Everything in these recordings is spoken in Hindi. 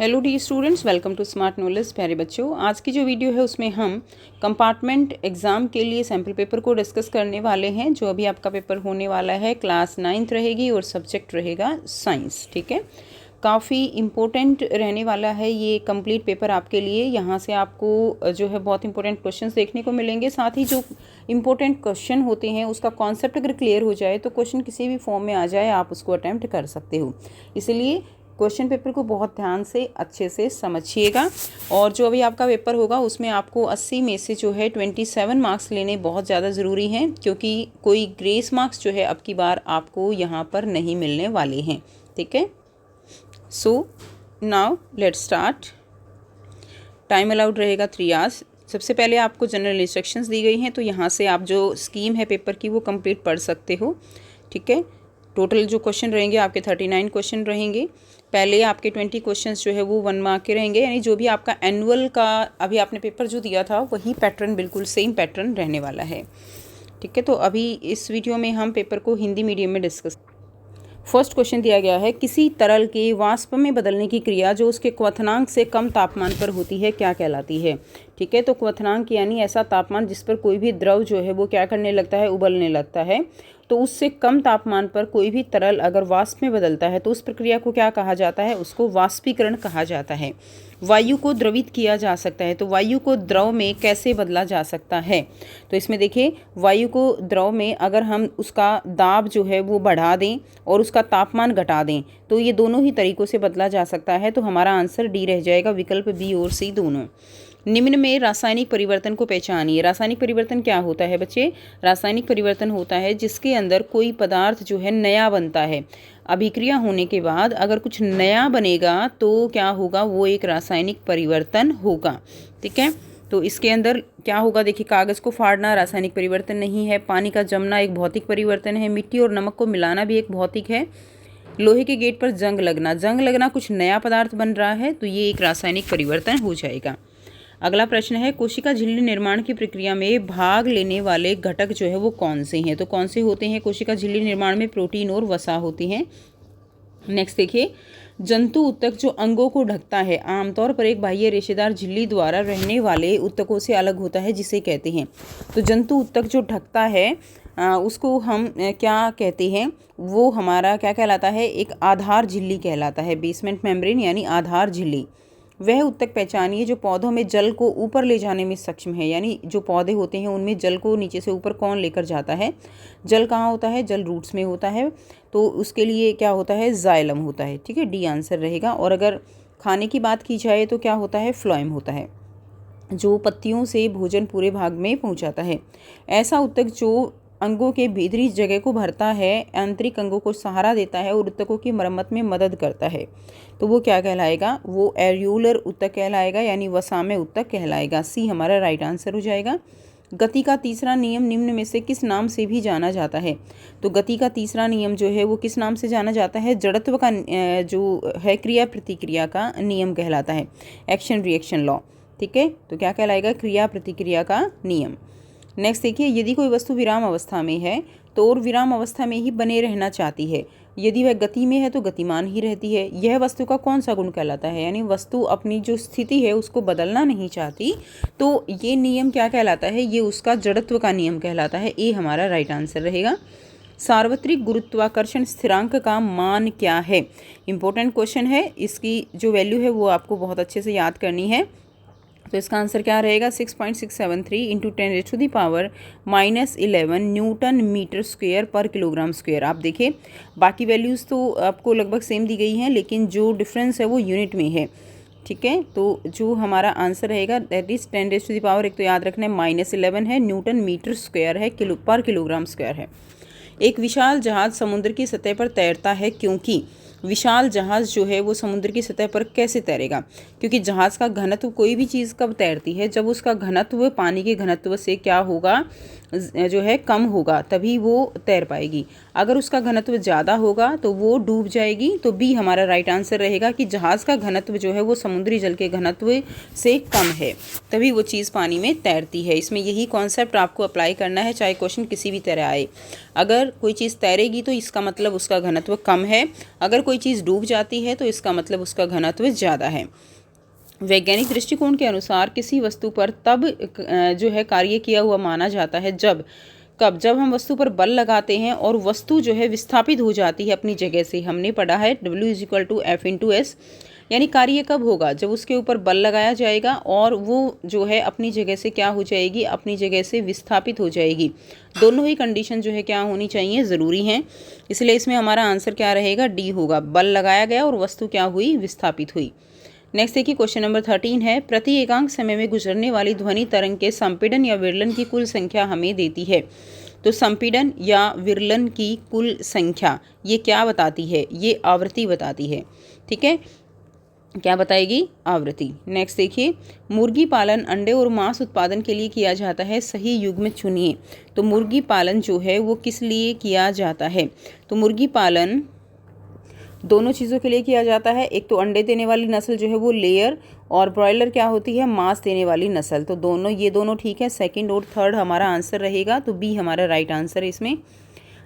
Hello the students, welcome to smart knowledge. प्यारे बच्चों, आज की जो वीडियो है उसमें हम कंपार्टमेंट एग्ज़ाम के लिए सैम्पल पेपर को डिस्कस करने वाले हैं। जो अभी आपका पेपर होने वाला है क्लास 9th रहेगी और सब्जेक्ट रहेगा साइंस। ठीक है, काफ़ी इम्पोर्टेंट रहने वाला है ये कंप्लीट पेपर आपके लिए। यहाँ से आपको जो है बहुत इंपॉर्टेंट क्वेश्चंस देखने को मिलेंगे। साथ ही जो इम्पोर्टेंट क्वेश्चन होते हैं उसका कॉन्सेप्ट अगर क्लियर हो जाए तो क्वेश्चन किसी भी फॉर्म में आ जाए आप उसको अटैम्प्ट कर सकते हो। इसलिए क्वेश्चन पेपर को बहुत ध्यान से अच्छे से समझिएगा। और जो अभी आपका पेपर होगा उसमें आपको 80 में से जो है 27 मार्क्स लेने बहुत ज़्यादा ज़रूरी हैं, क्योंकि कोई ग्रेस मार्क्स जो है अब की बार आपको यहाँ पर नहीं मिलने वाले हैं। ठीक है, so now let's start. Time allowed रहेगा 3 आवर्स। सबसे पहले आपको जनरल इंस्ट्रक्शंस दी गई हैं, तो यहाँ से आप जो स्कीम है पेपर की वो कंप्लीट पढ़ सकते हो। ठीक है, टोटल जो क्वेश्चन रहेंगे आपके 39 क्वेश्चन रहेंगे। पहले आपके 20 क्वेश्चंस जो है वो 1 मार्क के रहेंगे, यानी जो भी आपका एनुअल का अभी आपने पेपर जो दिया था वही पैटर्न, बिल्कुल सेम पैटर्न रहने वाला है। ठीक है, तो अभी इस वीडियो में हम पेपर को हिंदी मीडियम में डिस्कस। फर्स्ट क्वेश्चन दिया गया है, किसी तरल के वाष्प में बदलने की क्रिया जो उसके क्वथनांक से कम तापमान पर होती है क्या कहलाती है। ठीक है, तो क्वथनांक यानी ऐसा तापमान जिस पर कोई भी द्रव जो है वो क्या करने लगता है, उबलने लगता है। तो उससे कम तापमान पर कोई भी तरल अगर वाष्प में बदलता है तो उस प्रक्रिया को क्या कहा जाता है, उसको वाष्पीकरण कहा जाता है। वायु को द्रवित किया जा सकता है, तो वायु को द्रव में कैसे बदला जा सकता है। तो इसमें देखिए, वायु को द्रव में अगर हम उसका दाब जो है वो बढ़ा दें और उसका तापमान घटा दें तो ये दोनों ही तरीक़ों से बदला जा सकता है। तो हमारा आंसर डी रह जाएगा, विकल्प बी और सी दोनों। निम्न में रासायनिक परिवर्तन को पहचानिए। रासायनिक परिवर्तन क्या होता है बच्चे? रासायनिक परिवर्तन होता है जिसके अंदर कोई पदार्थ जो है नया बनता है। अभिक्रिया होने के बाद अगर कुछ नया बनेगा तो क्या होगा, वो एक रासायनिक परिवर्तन होगा। ठीक है, तो इसके अंदर क्या होगा, देखिए, कागज़ को फाड़ना रासायनिक परिवर्तन नहीं है, पानी का जमना एक भौतिक परिवर्तन है, मिट्टी और नमक को मिलाना भी एक भौतिक है, लोहे के गेट पर जंग लगना कुछ नया पदार्थ बन रहा है, तो ये एक रासायनिक परिवर्तन हो जाएगा। अगला प्रश्न है, कोशिका झिल्ली निर्माण की प्रक्रिया में भाग लेने वाले घटक जो है वो कौन से हैं। तो कौन से होते हैं कोशिका झिल्ली निर्माण में? प्रोटीन और वसा होती हैं। नेक्स्ट देखिए, जंतु ऊतक जो अंगों को ढकता है आमतौर पर एक बाह्य रेशेदार झिल्ली द्वारा रहने वाले ऊतकों से अलग होता है, जिसे कहते हैं। तो जंतु ऊतक जो ढकता है उसको हम क्या कहते हैं, वो हमारा क्या कहलाता है, एक आधार झिल्ली कहलाता है। बेसमेंट मेम्ब्रेन यानी आधार झिल्ली। वह ऊतक पहचानिए जो पौधों में जल को ऊपर ले जाने में सक्षम है, यानी जो पौधे होते हैं उनमें जल को नीचे से ऊपर कौन लेकर जाता है। जल कहाँ होता है? जल रूट्स में होता है, तो उसके लिए क्या होता है, जाइलम होता है। ठीक है, डी आंसर रहेगा। और अगर खाने की बात की जाए तो क्या होता है, फ्लोएम होता है, जो पत्तियों से भोजन पूरे भाग में पहुँचाता है। ऐसा ऊतक जो अंगों के भीतरी जगह को भरता है, आंतरिक अंगों को सहारा देता है और ऊतकों की मरम्मत में मदद करता है, तो वो क्या कहलाएगा, वो एरियोलर ऊतक कहलाएगा, यानी वसाम्य ऊतक कहलाएगा। सी हमारा राइट आंसर हो जाएगा। गति का तीसरा नियम निम्न में से किस नाम से भी जाना जाता है। तो गति का तीसरा नियम जो है वो किस नाम से जाना जाता है? जड़त्व का जो है क्रिया प्रतिक्रिया का नियम कहलाता है, एक्शन रिएक्शन लॉ। ठीक है, तो क्या कहलाएगा, क्रिया प्रतिक्रिया का नियम। नेक्स्ट देखिए, यदि कोई वस्तु विराम अवस्था में है तो और विराम अवस्था में ही बने रहना चाहती है, यदि वह गति में है तो गतिमान ही रहती है। यह वस्तु का कौन सा गुण कहलाता है, यानी वस्तु अपनी जो स्थिति है उसको बदलना नहीं चाहती, तो ये नियम क्या कहलाता है, ये उसका जड़त्व का नियम कहलाता है। ए हमारा राइट आंसर रहेगा। सार्वत्रिक गुरुत्वाकर्षण स्थिरांक का मान क्या है? इंपॉर्टेंट क्वेश्चन है, इसकी जो वैल्यू है वो आपको बहुत अच्छे से याद करनी है। तो इसका आंसर क्या रहेगा, 6.673 इंटू 10⁻⁻11 न्यूटन मीटर स्क्वायर पर किलोग्राम स्क्वायर। आप देखिए, बाकी वैल्यूज़ तो आपको लगभग सेम दी गई हैं, लेकिन जो डिफरेंस है वो यूनिट में है। ठीक है, तो जो हमारा आंसर रहेगा दैट इज़ 10⁻, एक तो याद रखना है -11 है, न्यूटन मीटर स्क्वायर है, पर किलोग्राम स्क्वायर है। एक विशाल जहाज समुद्र की सतह पर तैरता है क्योंकि, विशाल जहाज़ जो है वो समुद्र की सतह पर कैसे तैरेगा? क्योंकि जहाज़ का घनत्व, कोई भी चीज़ कब तैरती है, जब उसका घनत्व पानी के घनत्व से क्या होगा, जो है कम होगा, तभी वो तैर पाएगी। अगर उसका घनत्व ज़्यादा होगा तो वो डूब जाएगी। तो बी हमारा राइट आंसर रहेगा कि जहाज़ का घनत्व जो है वो समुद्री जल के घनत्व से कम है, तभी वो चीज़ पानी में तैरती है। इसमें यही कॉन्सेप्ट आपको अप्लाई करना है, चाहे क्वेश्चन किसी भी तरह आए। अगर कोई चीज़ तैरेगी तो इसका मतलब उसका घनत्व कम है, अगर कोई चीज़ डूब जाती है तो इसका मतलब उसका घनत्व ज़्यादा है। वैज्ञानिक दृष्टिकोण के अनुसार किसी वस्तु पर तब जो है कार्य किया हुआ माना जाता है जब हम वस्तु पर बल लगाते हैं और वस्तु जो है विस्थापित हो जाती है अपनी जगह से। हमने पढ़ा है W=F/S, यानी कार्य कब होगा, जब उसके ऊपर बल लगाया जाएगा और वो जो है अपनी जगह से क्या हो जाएगी, अपनी जगह से विस्थापित हो जाएगी। दोनों ही कंडीशन जो है क्या होनी चाहिए, ज़रूरी हैं। इसलिए इसमें हमारा आंसर क्या रहेगा, डी होगा। बल लगाया गया और वस्तु क्या हुई, विस्थापित हुई। नेक्स्ट देखिए क्वेश्चन नंबर 13 है, प्रति एकांक समय में गुजरने वाली ध्वनि तरंग के संपीड़न या विरलन की कुल संख्या हमें देती है। तो संपीड़न या विरलन की कुल संख्या ये क्या बताती है, ये आवृत्ति बताती है। ठीक है, क्या बताएगी, आवृत्ति। नेक्स्ट देखिए, मुर्गी पालन अंडे और मांस उत्पादन के लिए किया जाता है, सही युग्म चुनिए। तो मुर्गी पालन जो है वो किस लिए किया जाता है, तो मुर्गी पालन दोनों चीज़ों के लिए किया जाता है। एक तो अंडे देने वाली नस्ल जो है वो लेयर, और ब्रॉयलर क्या होती है, मांस देने वाली नस्ल। तो दोनों, ये दोनों ठीक है। सेकंड और थर्ड हमारा आंसर रहेगा, तो बी हमारा राइट आंसर है इसमें।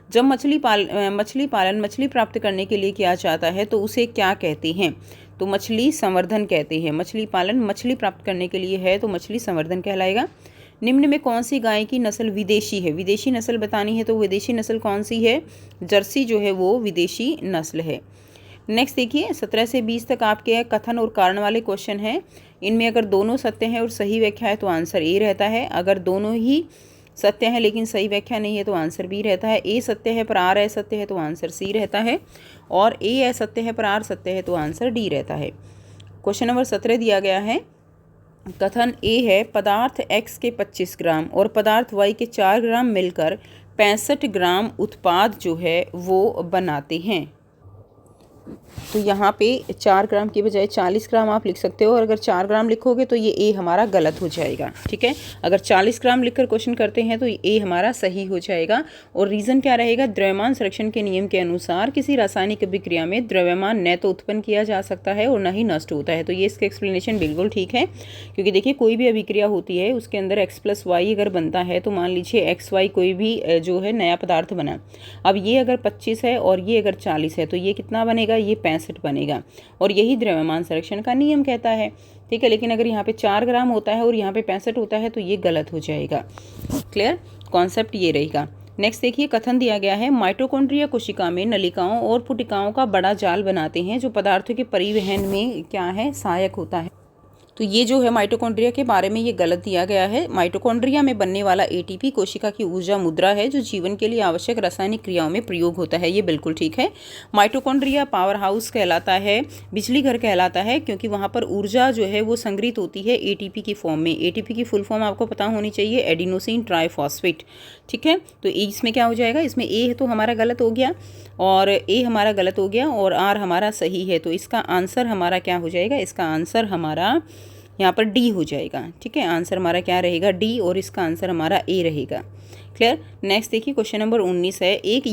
जब मछली पालन मछली प्राप्त करने के लिए किया जाता है तो उसे क्या कहते हैं, तो मछली संवर्धन कहते हैं। मछली पालन मछली प्राप्त करने के लिए है तो मछली संवर्धन कहलाएगा। निम्न में कौन सी गाय की नस्ल विदेशी है, विदेशी नस्ल बतानी है, तो विदेशी नस्ल कौन सी है, जर्सी जो है वो विदेशी नस्ल है। नेक्स्ट देखिए, 17 से 20 तक आपके कथन और कारण वाले क्वेश्चन हैं। इनमें अगर दोनों सत्य हैं और सही व्याख्या है तो आंसर ए रहता है। अगर दोनों ही सत्य है लेकिन सही व्याख्या नहीं है तो आंसर बी रहता है। ए सत्य है पर आर असत्य है तो आंसर सी रहता है, और ए असत्य है पर आर सत्य है तो आंसर डी रहता है। क्वेश्चन नंबर 17 दिया गया है, कथन ए है, पदार्थ x के 25 ग्राम और पदार्थ y के 4 ग्राम मिलकर 65 ग्राम उत्पाद जो है वो बनाते हैं। तो यहाँ पे 4 ग्राम की बजाय 40 ग्राम आप लिख सकते हो, और अगर 4 ग्राम लिखोगे तो ये ए हमारा गलत हो जाएगा। ठीक है, अगर 40 ग्राम लिखकर क्वेश्चन करते हैं तो ए हमारा सही हो जाएगा। और रीज़न क्या रहेगा, द्रव्यमान संरक्षण के नियम के अनुसार किसी रासायनिक अभिक्रिया में द्रव्यमान न तो उत्पन्न किया जा सकता है और न ही नष्ट होता है। तो ये इसका एक्सप्लेनेशन बिल्कुल ठीक है, क्योंकि देखिए कोई भी अभिक्रिया होती है उसके अंदर x+y अगर बनता है तो मान लीजिए XY कोई भी जो है नया पदार्थ बना। अब ये अगर 25 है और ये अगर 40 है तो ये कितना बनेगा, ये 65 बनेगा, और यही द्रव्यमान संरक्षण का नियम कहता है। ठीक है, लेकिन अगर यहाँ पे 4 ग्राम होता है और यहाँ पे 65 होता है तो ये गलत हो जाएगा। क्लियर, कॉन्सेप्ट ये रहेगा। नेक्स्ट देखिए, कथन दिया गया है, माइटोकॉन्ड्रिया कोशिका में नलिकाओं और पुटिकाओं का बड़ा जाल बनाते हैं जो पदार्थों के परिवहन में क्या है, सहायक होता है। तो ये जो है माइटोकॉन्ड्रिया के बारे में ये गलत दिया गया है। माइटोकॉन्ड्रिया में बनने वाला एटीपी कोशिका की ऊर्जा मुद्रा है जो जीवन के लिए आवश्यक रासायनिक क्रियाओं में प्रयोग होता है। ये बिल्कुल ठीक है। माइटोकॉन्ड्रिया पावर हाउस कहलाता है, बिजली घर कहलाता है, क्योंकि वहाँ पर ऊर्जा जो है वो संग्रहित होती है एटीपी की फॉर्म में। एटीपी की फुल फॉर्म आपको पता होनी चाहिए, एडिनोसिन ट्राइफॉस्फेट। ठीक है, तो इसमें क्या हो जाएगा, इसमें ए तो हमारा गलत हो गया और ए हमारा गलत हो गया और आर हमारा सही है। तो इसका आंसर हमारा क्या हो जाएगा, इसका आंसर हमारा यहाँ पर डी हो जाएगा। ठीक है, आंसर हमारा क्या रहेगा, डी, और इसका आंसर हमारा ए रहेगा। क्लियर। नेक्स्ट देखिए, क्वेश्चन नंबर 19 है, एक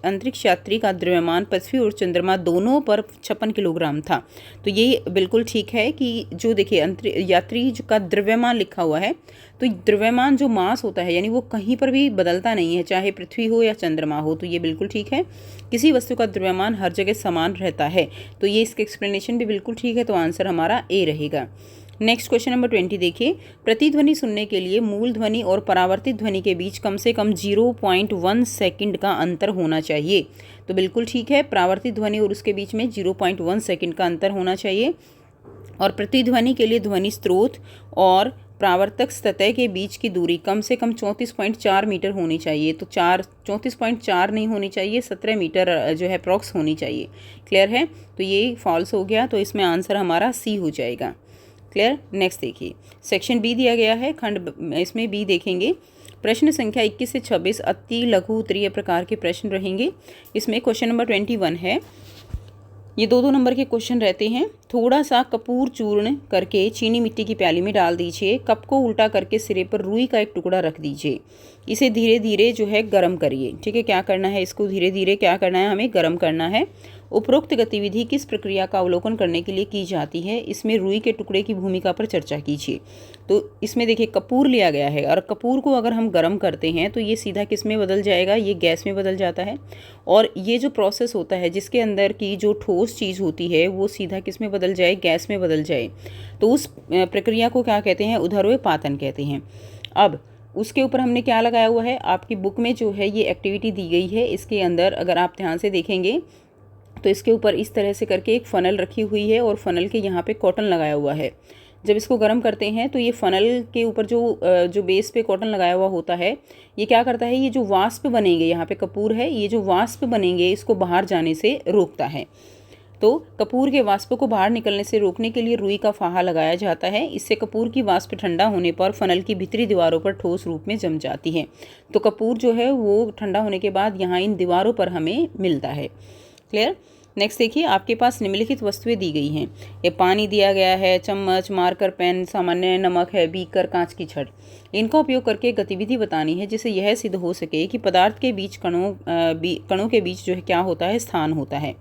अंतरिक्ष यात्री का द्रव्यमान पृथ्वी और चंद्रमा दोनों पर 56 किलोग्राम था। तो ये बिल्कुल ठीक है कि जो देखिए यात्री का द्रव्यमान लिखा हुआ है, तो द्रव्यमान जो मास होता है यानी वो कहीं पर भी बदलता नहीं है, चाहे पृथ्वी हो या चंद्रमा हो। तो ये बिल्कुल ठीक है, किसी वस्तु का द्रव्यमान हर जगह समान रहता है। तो ये इसका एक्सप्लेनेशन भी बिल्कुल ठीक है, तो आंसर हमारा ए रहेगा। नेक्स्ट क्वेश्चन नंबर 20 देखिए, प्रतिध्वनि सुनने के लिए मूल ध्वनि और परावर्तित ध्वनि के बीच कम से कम 0.1 सेकंड का अंतर होना चाहिए। तो बिल्कुल ठीक है, परावर्तित ध्वनि और उसके बीच में 0.1 सेकंड का अंतर होना चाहिए। और प्रतिध्वनि के लिए ध्वनि स्रोत और परावर्तक सतह के बीच की दूरी कम से कम 34.4 मीटर होनी चाहिए। तो 34.4 नहीं होनी चाहिए, 17 मीटर जो है अप्रॉक्स होनी चाहिए। क्लियर है, तो ये फॉल्स हो गया, तो इसमें आंसर हमारा सी हो जाएगा। क्लियर। नेक्स्ट देखिए, सेक्शन बी दिया गया है, खंड इसमें बी देखेंगे। प्रश्न संख्या 21 से 26 अति लघु उत्तरीय प्रकार के प्रश्न रहेंगे। इसमें क्वेश्चन नंबर 21 है, ये 2-2 नंबर के क्वेश्चन रहते हैं। थोड़ा सा कपूर चूर्ण करके चीनी मिट्टी की प्याली में डाल दीजिए। कप को उल्टा करके सिरे पर रुई का एक टुकड़ा रख दीजिए। इसे धीरे धीरे जो है गर्म करिए। ठीक है, क्या करना है, इसको धीरे धीरे क्या करना है, हमें गर्म करना है। उपरोक्त गतिविधि किस प्रक्रिया का अवलोकन करने के लिए की जाती है, इसमें रुई के टुकड़े की भूमिका पर चर्चा कीजिए। तो इसमें देखिए कपूर लिया गया है और कपूर को अगर हम गर्म करते हैं तो ये सीधा किस में बदल जाएगा, ये गैस में बदल जाता है। और ये जो प्रोसेस होता है जिसके अंदर की जो ठोस चीज़ होती है वो सीधा किस में बदल जाए, गैस में बदल जाए। तो उस प्रक्रिया को क्या कहते हैं, उदरव्यपातन कहते हैं। अब उसके ऊपर हमने क्या लगाया हुआ है, आपकी बुक में जो है ये एक्टिविटी दी गई है। इसके अंदर अगर आप ध्यान से देखेंगे तो इसके ऊपर इस तरह से करके एक फ़नल रखी हुई है और फ़नल के यहाँ पे कॉटन लगाया हुआ है। जब इसको गर्म करते हैं तो ये फ़नल के ऊपर जो बेस पे कॉटन लगाया हुआ होता है, ये क्या करता है, ये जो वाष्प बनेंगे, यहाँ पे कपूर है, ये जो वाष्प बनेंगे इसको बाहर जाने से रोकता है। तो कपूर के वाष्प को बाहर निकलने से रोकने के लिए रुई का फाहा लगाया जाता है। इससे कपूर की वाष्प ठंडा होने पर फ़नल की भीतरी दीवारों पर ठोस रूप में जम जाती है। तो कपूर जो है वो ठंडा होने के बाद यहाँ इन दीवारों पर हमें मिलता है। क्लियर। नेक्स्ट देखिए, आपके पास निम्नलिखित वस्तुएं दी गई हैं। ये पानी दिया गया है, चम्मच, मार्कर पेन, सामान्य नमक है, बीकर, कांच की छड़। इनका उपयोग करके गतिविधि बतानी है जिससे यह सिद्ध हो सके कि पदार्थ के बीच कणों के बीच जो है क्या होता है, स्थान होता है।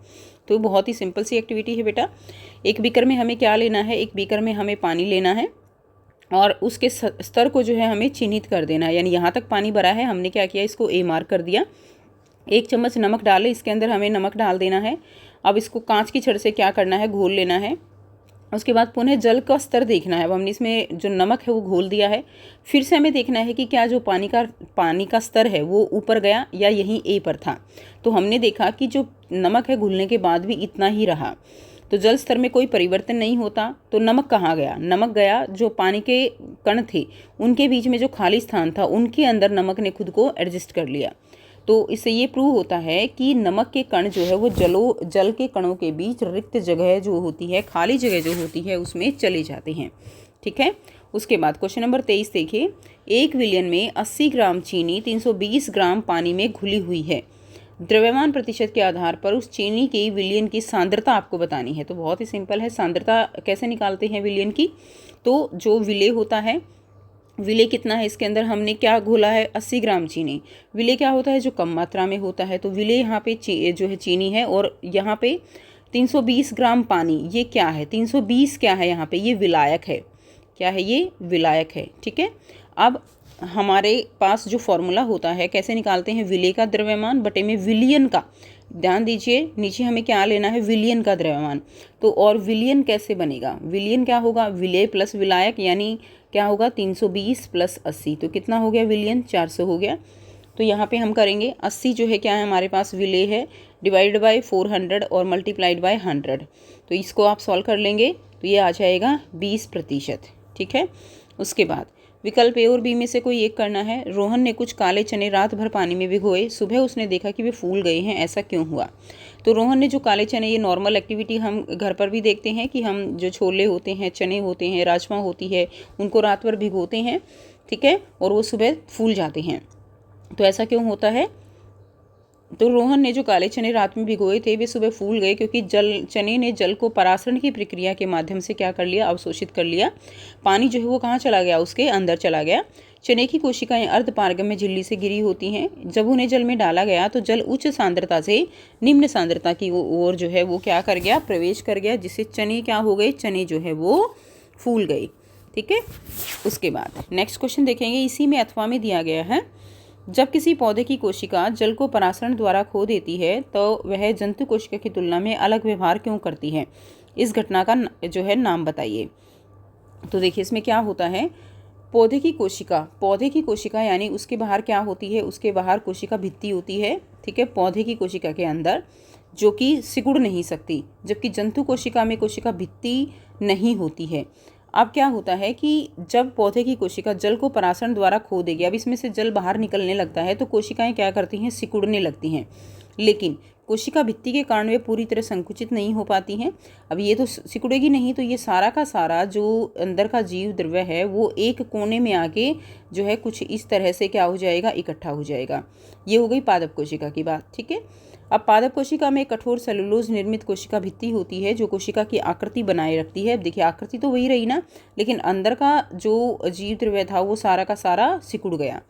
तो बहुत ही सिंपल सी एक्टिविटी है बेटा। एक बीकर में हमें क्या लेना है, एक बीकर में हमें पानी लेना है और उसके स्तर को जो है हमें चिन्हित कर देना है। यानी यहाँ तक पानी भरा है, हमने क्या किया, इसको ए मार्क कर दिया। 1 चम्मच नमक डाले, इसके अंदर हमें नमक डाल देना है। अब इसको कांच की छड़ से क्या करना है, घोल लेना है। उसके बाद पुनः जल का स्तर देखना है। अब हमने इसमें जो नमक है वो घोल दिया है, फिर से हमें देखना है कि क्या जो पानी का स्तर है वो ऊपर गया या यहीं ए पर था। तो हमने देखा कि जो नमक है घुलने के बाद भी इतना ही रहा, तो जल स्तर में कोई परिवर्तन नहीं होता। तो नमक कहाँ गया, नमक गया जो पानी के कण थे उनके बीच में जो खाली स्थान था उनके अंदर नमक ने खुद को एडजस्ट कर लिया। तो इससे ये प्रूव होता है कि नमक के कण जो है वो जल के कणों के बीच रिक्त जगह जो होती है, खाली जगह जो होती है उसमें चले जाते हैं। ठीक है। उसके बाद क्वेश्चन नंबर 23 देखिए, 1 विलियन में 80 ग्राम चीनी 320 ग्राम पानी में घुली हुई है। द्रव्यमान प्रतिशत के आधार पर उस चीनी की विलियन की सांद्रता आपको बतानी है। तो बहुत ही सिंपल है, सांद्रता कैसे निकालते हैं विलियन की। तो जो विलेय होता है, विलेय कितना है, इसके अंदर हमने क्या घोला है, 80 ग्राम चीनी। विलेय क्या होता है, जो कम मात्रा में होता है। तो विलेय यहाँ पे जो है चीनी है और यहाँ पे 320 ग्राम पानी। ये क्या है, 320 क्या है, यहाँ पे ये विलायक है। क्या है, ये विलायक है। ठीक है। अब हमारे पास जो फॉर्मूला होता है, कैसे निकालते हैं, विलेय का द्रव्यमान बटे में विलियन का। ध्यान दीजिए नीचे हमें क्या लेना है, विलियन का द्रव्यमान। तो और विलियन कैसे बनेगा, विलियन क्या होगा, विलेय प्लस विलायक, यानी क्या होगा 320 प्लस 80। तो कितना हो गया विलियन, 400 हो गया। तो यहाँ पे हम करेंगे 80 जो है क्या है हमारे पास विलेय है, डिवाइडेड बाय 400 और मल्टीप्लाइड बाय 100। तो इसको आप सॉल्व कर लेंगे तो ये आ जाएगा 20%। ठीक है। उसके बाद विकल्प ए और बी में से कोई एक करना है। रोहन ने कुछ काले चने रात भर पानी में भिगोए, सुबह उसने देखा कि वे फूल गए हैं, ऐसा क्यों हुआ। तो रोहन ने जो काले चने, ये नॉर्मल एक्टिविटी हम घर पर भी देखते हैं कि हम जो छोले होते हैं, चने होते हैं, राजमा होती है, उनको रात भर भिगोते हैं। ठीक है। और वो सुबह फूल जाते हैं। तो ऐसा क्यों होता है, तो रोहन ने जो काले चने रात में भिगोए थे वे सुबह फूल गए क्योंकि चने ने जल को परासरण की प्रक्रिया के माध्यम से क्या कर लिया, अवशोषित कर लिया। पानी जो है वो कहाँ चला गया, उसके अंदर चला गया। चने की कोशिकाएं अर्धपारगम्य झिल्ली से घिरी होती हैं। जब उन्हें जल में डाला गया तो जल उच्च सांद्रता से निम्न सांद्रता की ओर जो है वो क्या कर गया, प्रवेश कर गया, जिससे चने क्या हो गए, चने जो है वो फूल गए। ठीक है। उसके बाद नेक्स्ट क्वेश्चन देखेंगे, इसी में अथवा में दिया गया है, जब किसी पौधे की कोशिका जल को परासरण द्वारा खो देती है तो वह जंतु कोशिका की तुलना में अलग व्यवहार क्यों करती है, इस घटना का जो है नाम बताइए। तो देखिए इसमें क्या होता है, पौधे की कोशिका यानी उसके बाहर क्या होती है, उसके बाहर कोशिका भित्ति होती है। ठीक है। पौधे की कोशिका के अंदर जो कि सिकुड़ नहीं सकती, जबकि जंतु कोशिका में कोशिका भित्ति नहीं होती है। अब क्या होता है कि जब पौधे की कोशिका जल को परासरण द्वारा खो देगी, अब इसमें से जल बाहर निकलने लगता है तो कोशिकाएं क्या करती हैं, सिकुड़ने लगती हैं। लेकिन कोशिका भित्ति के कारण वे पूरी तरह संकुचित नहीं हो पाती हैं। अब ये तो सिकुड़ेगी नहीं, तो ये सारा का सारा जो अंदर का जीव द्रव्य है वो एक कोने में आके जो है कुछ इस तरह से क्या हो जाएगा, इकट्ठा हो जाएगा। ये हो गई पादप कोशिका की बात। ठीक है। अब पादप कोशिका में कठोर सेलुलोज निर्मित कोशिका भित्ति होती है जो कोशिका की आकृति बनाए रखती है। अब देखिए आकृति तो वही रही ना, लेकिन अंदर का जो जीव द्रव्य था वो सारा का सारा सिकुड़ गया।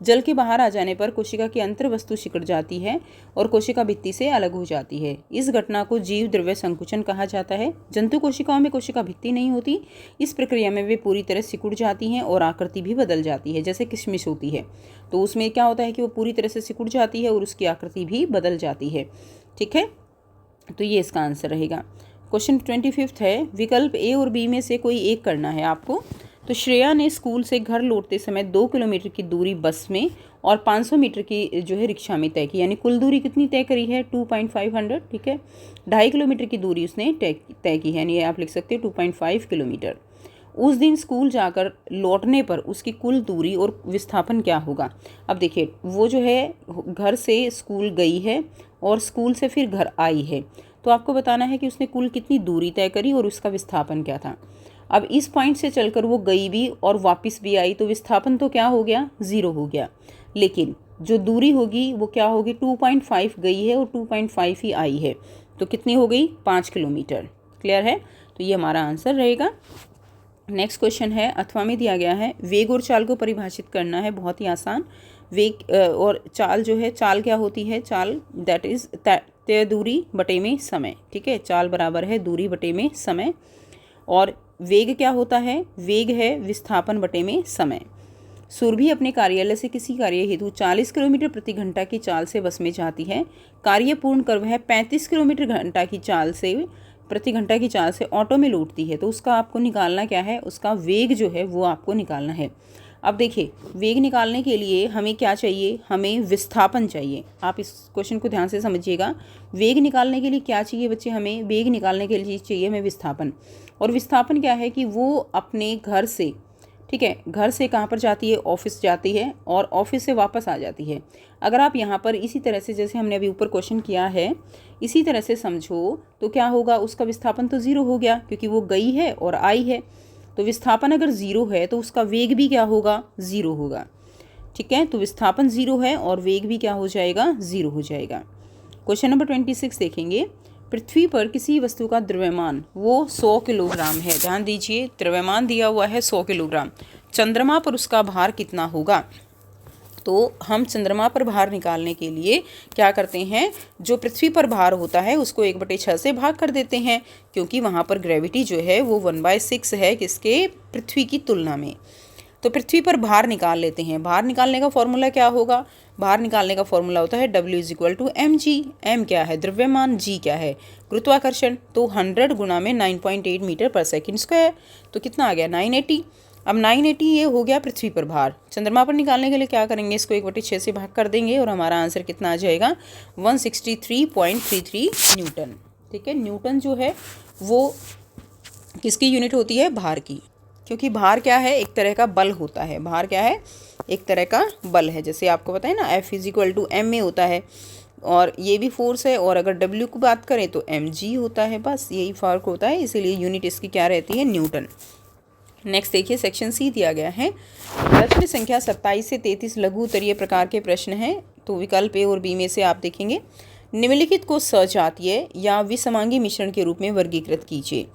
जल के बाहर आ जाने पर कोशिका की अंतर वस्तु सिकुड़ जाती है और कोशिका भित्ति से अलग हो जाती है। इस घटना को जीव द्रव्य संकुचन कहा जाता है। जंतु कोशिकाओं में कोशिका भित्ति नहीं होती। इस प्रक्रिया में वे पूरी तरह सिकुड़ जाती हैं और आकृति भी बदल जाती है। जैसे किशमिश होती है तो उसमें क्या होता है कि वो पूरी तरह से सिकुड़ जाती है और उसकी आकृति भी बदल जाती है। ठीक है, तो ये इसका आंसर रहेगा। क्वेश्चन 25 है, विकल्प ए और बी में से कोई एक करना है आपको। तो श्रेया ने स्कूल से घर लौटते समय 2 किलोमीटर की दूरी बस में और 500 मीटर की जो है रिक्शा में तय की। यानी कुल दूरी कितनी तय करी है? 2.500। ठीक है, 2.5 किलोमीटर की दूरी उसने तय की है, यानी आप लिख सकते हो 2.5 किलोमीटर। उस दिन स्कूल जाकर लौटने पर उसकी कुल दूरी और विस्थापन क्या होगा? अब देखिए वो जो है घर से स्कूल गई है और स्कूल से फिर घर आई है, तो आपको बताना है कि उसने कुल कितनी दूरी तय करी और उसका विस्थापन क्या था। अब इस पॉइंट से चलकर वो गई भी और वापस भी आई, तो विस्थापन तो क्या हो गया? 0 हो गया। लेकिन जो दूरी होगी वो क्या होगी? 2.5 गई है और 2.5 ही आई है, तो कितनी हो गई? 5 किलोमीटर। क्लियर है? तो ये हमारा आंसर रहेगा। नेक्स्ट क्वेश्चन है, अथवा में दिया गया है, वेग और चाल को परिभाषित करना है। बहुत ही आसान। वेग और चाल जो है, चाल क्या होती है? चाल दैट इज तय दूरी बटे में समय। ठीक है, चाल बराबर है दूरी बटे में समय। और वेग क्या होता है? वेग है विस्थापन बटे में समय। सुरभि अपने कार्यालय से किसी कार्य हेतु 40 किलोमीटर प्रति घंटा की चाल से बस में जाती है। कार्य पूर्ण कर वह 35 किलोमीटर घंटा की चाल से प्रति घंटा की चाल से ऑटो में लौटती है। तो उसका आपको निकालना क्या है? उसका वेग जो है वो आपको निकालना है। अब देखिए वेग निकालने के लिए हमें क्या चाहिए? हमें विस्थापन चाहिए। आप इस क्वेश्चन को ध्यान से समझिएगा। वेग निकालने के लिए क्या चाहिए बच्चे? हमें वेग निकालने के लिए चाहिए हमें विस्थापन। और विस्थापन क्या है कि वो अपने घर से, ठीक है, घर से कहाँ पर जाती है? ऑफिस जाती है और ऑफिस से वापस आ जाती है। अगर आप यहाँ पर इसी तरह से, जैसे हमने अभी ऊपर क्वेश्चन किया है, इसी तरह से समझो तो क्या होगा? उसका विस्थापन तो 0 हो गया क्योंकि वो गई है और आई है। तो विस्थापन अगर 0 है तो उसका वेग भी क्या होगा? 0 होगा। ठीक है, तो विस्थापन 0 है और वेग भी क्या हो जाएगा? 0 हो जाएगा। क्वेश्चन नंबर 26 देखेंगे। पृथ्वी पर किसी वस्तु का द्रव्यमान वो 100 किलोग्राम है। ध्यान दीजिए, द्रव्यमान दिया हुआ है 100 किलोग्राम। चंद्रमा पर उसका भार कितना होगा? तो हम चंद्रमा पर भार निकालने के लिए क्या करते हैं? जो पृथ्वी पर भार होता है उसको 1/6 से भाग कर देते हैं, क्योंकि वहाँ पर ग्रेविटी जो है वो 1/6 है किसके? पृथ्वी की तुलना में। तो पृथ्वी पर भार निकाल लेते हैं। भार निकालने का फॉर्मूला क्या होगा? भार निकालने का फॉर्मूला होता है W = mg। m क्या है? द्रव्यमान। g क्या है? गुरुत्वाकर्षण। तो 100 गुणा में 9.8 मीटर पर सेकंड स्क्वायर, तो कितना आ गया? 980। अब 980 ये हो गया पृथ्वी पर भार। चंद्रमा पर निकालने के लिए क्या करेंगे? इसको 1/6 से भाग कर देंगे और हमारा आंसर कितना आ जाएगा? 163.33 न्यूटन। ठीक है, न्यूटन जो है वो किसकी यूनिट होती है? भार की। क्योंकि भार क्या है? एक तरह का बल होता है। भार क्या है? एक तरह का बल है। जैसे आपको पता है ना, F = ma होता है और ये भी फोर्स है। और अगर W की बात करें तो mg होता है। बस यही फ़र्क होता है, इसीलिए यूनिट इसकी क्या रहती है? न्यूटन। नेक्स्ट देखिए, सेक्शन सी दिया गया है। प्रश्न संख्या 27 से 33 लघु उत्तरीय प्रकार के प्रश्न हैं। तो विकल्प ए और बी में से आप देखेंगे। निम्नलिखित को सजातीय या विसमांगी मिश्रण के रूप में वर्गीकृत कीजिए।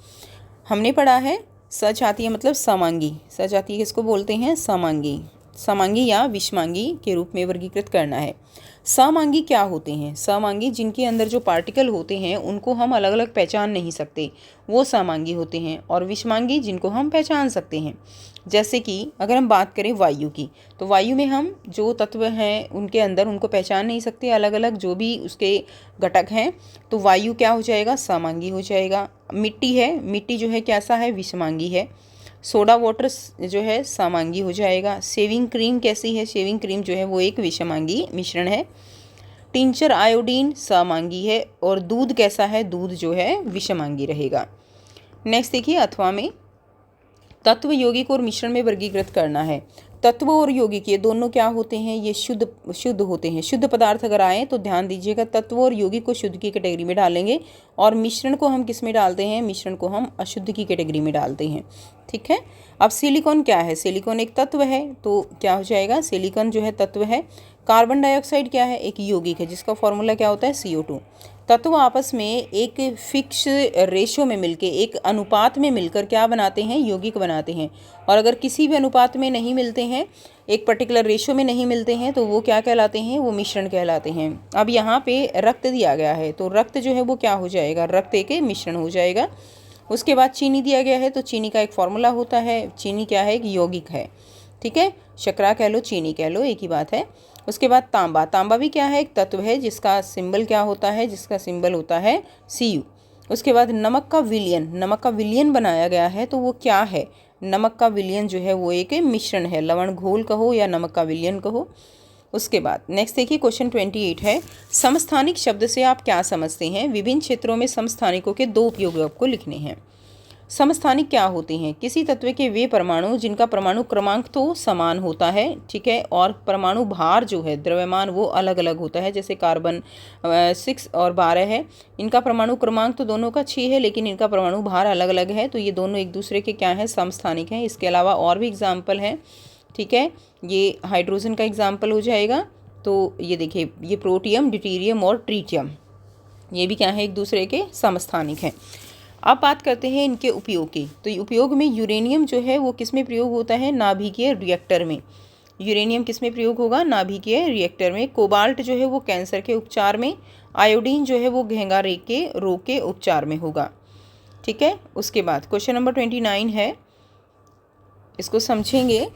हमने पढ़ा है सजातीय मतलब समांगी। सजातीय किसको बोलते हैं? समांगी। समांगी या विषमांगी के रूप में वर्गीकृत करना है। समांगी क्या होते हैं? समांगी जिनके अंदर जो पार्टिकल होते हैं उनको हम अलग अलग पहचान नहीं सकते, वो समांगी होते हैं। और विषमांगी जिनको हम पहचान सकते हैं। जैसे कि अगर हम बात करें वायु की, तो वायु में हम जो तत्व हैं उनके अंदर उनको पहचान नहीं सकते, अलग अलग जो भी उसके घटक हैं, तो वायु क्या हो जाएगा? समांगी हो जाएगा। मिट्टी है, मिट्टी जो है कैसा है? विषमांगी है। सोडा वाटर जो है समांगी हो जाएगा। शेविंग क्रीम कैसी है? शेविंग क्रीम जो है वो एक विषमांगी मिश्रण है। टिंचर आयोडीन समांगी है। और दूध कैसा है? दूध जो है विषमांगी रहेगा। नेक्स्ट देखिए, अथवा में तत्व यौगिक और मिश्रण में वर्गीकृत करना है। तत्व और यौगिक ये दोनों क्या होते हैं, ये शुद्ध होते हैं। शुद्ध पदार्थ अगर आए तो ध्यान दीजिएगा, तत्व और यौगिक को शुद्ध की कैटेगरी में डालेंगे और मिश्रण को हम किस में डालते हैं, मिश्रण को हम अशुद्ध की कैटेगरी में डालते हैं। ठीक है। अब सिलिकॉन क्या है, सिलिकॉन एक तत्व है, तो क्या हो जाएगा, सिलिकॉन जो है तत्व है। कार्बन डाइऑक्साइड क्या है, एक यौगिक है जिसका फॉर्मूला क्या होता है, CO2। तत्व आपस में एक फिक्स रेशो में मिलके, एक अनुपात में मिलकर क्या बनाते हैं, यौगिक बनाते हैं। और अगर किसी भी अनुपात में नहीं मिलते हैं, एक पर्टिकुलर रेशो में नहीं मिलते हैं, तो वो क्या कहलाते हैं, वो मिश्रण कहलाते हैं। अब यहाँ पे रक्त दिया गया है, तो रक्त जो है वो क्या हो जाएगा, रक्त एक मिश्रण हो जाएगा। उसके बाद चीनी दिया गया है, तो चीनी का एक फॉर्मूला होता है, चीनी क्या है, एक यौगिक है। ठीक है, शर्करा कह लो, चीनी कह लो, एक ही बात है। उसके बाद तांबा, तांबा भी क्या है, एक तत्व है जिसका सिंबल क्या होता है, जिसका सिंबल होता है Cu। उसके बाद नमक का विलयन, नमक का विलयन बनाया गया है, तो वो क्या है, नमक का विलयन जो है वो एक मिश्रण है, लवण घोल कहो या नमक का विलयन कहो। उसके बाद नेक्स्ट देखिए क्वेश्चन 28 है, समस्थानिक शब्द से आप क्या समझते हैं। विभिन्न क्षेत्रों में समस्थानिकों के 2 उपयोग आपको लिखने हैं। समस्थानिक क्या होते हैं, किसी तत्व के वे परमाणु जिनका परमाणु क्रमांक तो समान होता है, ठीक है, और परमाणु भार जो है, द्रव्यमान, वो अलग अलग होता है। जैसे कार्बन 6 और 12 है, इनका परमाणु क्रमांक तो दोनों का 6 है, लेकिन इनका परमाणु भार अलग अलग है, तो ये दोनों एक दूसरे के क्या हैं, समस्थानिक हैं। इसके अलावा और भी एग्जाम्पल हैं, ठीक है, ये हाइड्रोजन का एग्जाम्पल हो जाएगा। तो ये देखिए, ये प्रोटियम, ड्यूटेरियम और ट्रीटियम, ये भी क्या है, एक दूसरे के समस्थानिक हैं। अब बात करते हैं इनके उपयोग की। तो उपयोग में यूरेनियम जो है वो किस में प्रयोग होता है, नाभिकीय रिएक्टर में। यूरेनियम किस में प्रयोग होगा, नाभिकीय रिएक्टर में। कोबाल्ट जो है वो कैंसर के उपचार में। आयोडीन जो है वो घेंगा रोग के उपचार में होगा। ठीक है। उसके बाद क्वेश्चन नंबर 29 है, इसको समझेंगे।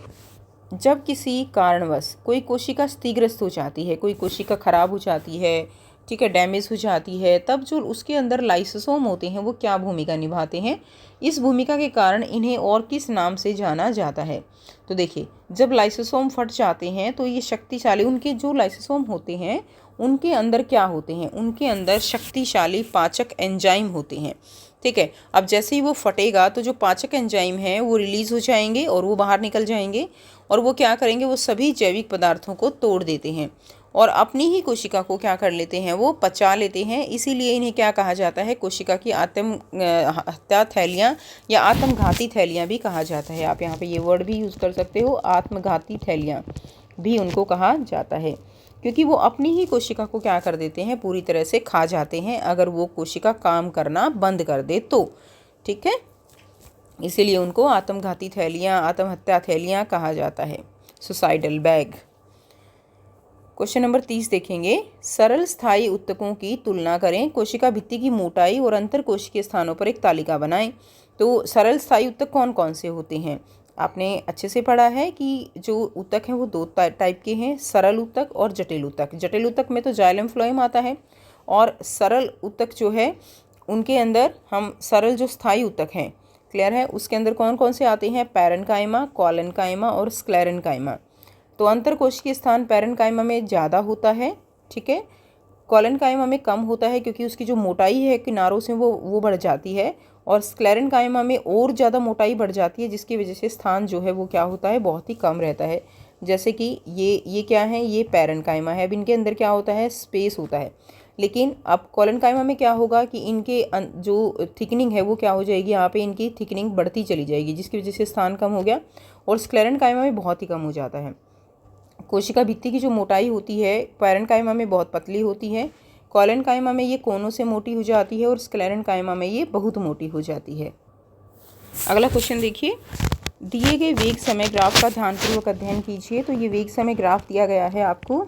जब किसी कारणवश कोई कोशिका क्षतिग्रस्त हो जाती है, कोई कोशिका खराब हो जाती है, ठीक है, डैमेज हो जाती है, तब जो उसके अंदर लाइसोसोम होते हैं वो क्या भूमिका निभाते हैं। इस भूमिका के कारण इन्हें और किस नाम से जाना जाता है। तो देखिए, जब लाइसोसोम फट जाते हैं तो ये शक्तिशाली, उनके जो लाइसोसोम होते हैं उनके अंदर क्या होते हैं, उनके अंदर शक्तिशाली पाचक एंजाइम होते हैं। ठीक है। अब जैसे ही वो फटेगा तो जो पाचक एंजाइम हैं वो रिलीज़ हो जाएंगे और वो बाहर निकल जाएंगे, और वो क्या करेंगे, वो सभी जैविक पदार्थों को तोड़ देते हैं और अपनी ही कोशिका को क्या कर लेते हैं, वो पचा लेते हैं। इसीलिए इन्हें क्या कहा जाता है, कोशिका की आत्म हत्या थैलियाँ या आत्मघाती थैलियाँ भी कहा जाता है। आप यहाँ पे ये वर्ड भी यूज़ कर सकते हो, आत्मघाती थैलियाँ भी उनको कहा जाता है, क्योंकि वो अपनी ही कोशिका को क्या कर देते हैं, पूरी तरह से खा जाते हैं, अगर वो कोशिका काम करना बंद कर दे तो। ठीक है, इसीलिए उनको आत्मघाती थैलियाँ, आत्महत्या थैलियाँ कहा जाता है, सुसाइडल बैग। क्वेश्चन नंबर 30 देखेंगे, सरल स्थायी ऊतकों की तुलना करें, कोशिका भित्ति की मोटाई और अंतर कोशिकीय स्थानों पर एक तालिका बनाएं। तो सरल स्थायी ऊतक कौन कौन से होते हैं, आपने अच्छे से पढ़ा है कि जो ऊतक हैं वो 2 टाइप के हैं, सरल ऊतक और जटिल ऊतक। जटिल ऊतक में तो जाइलम फ्लोएम आता है, और सरल ऊतक जो है उनके अंदर हम सरल जो स्थायी ऊतक हैं, क्लियर है, उसके अंदर कौन कौन से आते हैं, पैरेन्काइमा, कोलेनकाइमा और स्क्लेरेन्काइमा। तो अंतर कोशिकीय स्थान पैरेन्काइमा में ज़्यादा होता है, ठीक है, कोलेनकाइमा में कम होता है, क्योंकि उसकी जो मोटाई है किनारों से वो बढ़ जाती है, और स्क्लेरेन्काइमा में और ज़्यादा मोटाई बढ़ जाती है, जिसकी वजह से स्थान जो है वो क्या होता है, बहुत ही कम रहता है। जैसे कि ये क्या है, ये पैरेन्काइमा है, अब इनके अंदर क्या होता है, स्पेस होता है। लेकिन अब कोलेनकाइमा में क्या होगा कि इनके जो थिकनिंग है वो क्या हो जाएगी, यहाँ पे इनकी थिकनिंग बढ़ती चली जाएगी, जिसकी वजह से स्थान कम हो गया, और स्क्लेरेन्काइमा में बहुत ही कम हो जाता है। कोशिका भित्ति की जो मोटाई होती है पैरेन्काइमा में बहुत पतली होती है, कोलेनकाइमा में ये कोनों से मोटी हो जाती है, और स्क्लेरेन्काइमा में ये बहुत मोटी हो जाती है। अगला क्वेश्चन देखिए, दिए गए वेग समय ग्राफ का ध्यानपूर्वक अध्ययन कीजिए। तो ये वेग समय ग्राफ दिया गया है आपको,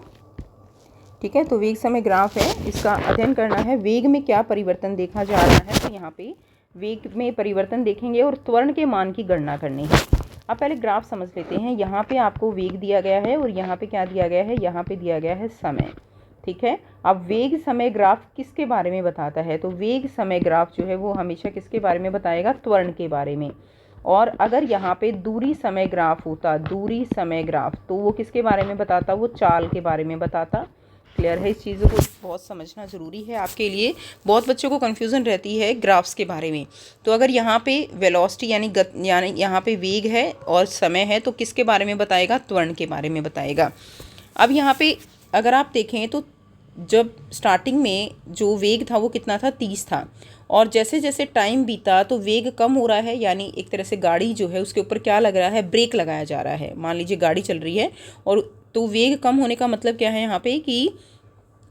ठीक है, तो वेग समय ग्राफ है, इसका अध्ययन करना है। वेग में क्या परिवर्तन देखा जा रहा है, तो यहाँ पे वेग में परिवर्तन देखेंगे और त्वरण के मान की गणना करनी है। अब पहले ग्राफ समझ लेते हैं। यहाँ पे आपको वेग दिया गया है, और यहाँ पे क्या दिया गया है, यहाँ पे दिया गया है समय, ठीक है। अब वेग समय ग्राफ किसके बारे में बताता है, तो वेग समय ग्राफ जो है वो हमेशा किसके बारे में बताएगा, त्वरण के बारे में। और अगर यहाँ पे दूरी समय ग्राफ होता, दूरी समय ग्राफ, तो वो किसके बारे में बताता, वो चाल के बारे में बताता, क्लियर है? इस चीज़ों को बहुत समझना ज़रूरी है आपके लिए। बहुत बच्चों को कन्फ्यूज़न रहती है ग्राफ्स के बारे में। तो अगर यहाँ पे वेलोसिटी यानी यहाँ पे वेग है और समय है, तो किसके बारे में बताएगा? त्वरण के बारे में बताएगा। अब यहाँ पे अगर आप देखें तो जब स्टार्टिंग में जो वेग था वो कितना था? 30 था। और जैसे जैसे टाइम बीता तो वेग कम हो रहा है, यानी एक तरह से गाड़ी जो है उसके ऊपर क्या लग रहा है? ब्रेक लगाया जा रहा है। मान लीजिए गाड़ी चल रही है और तो वेग कम होने का मतलब क्या है यहाँ पे कि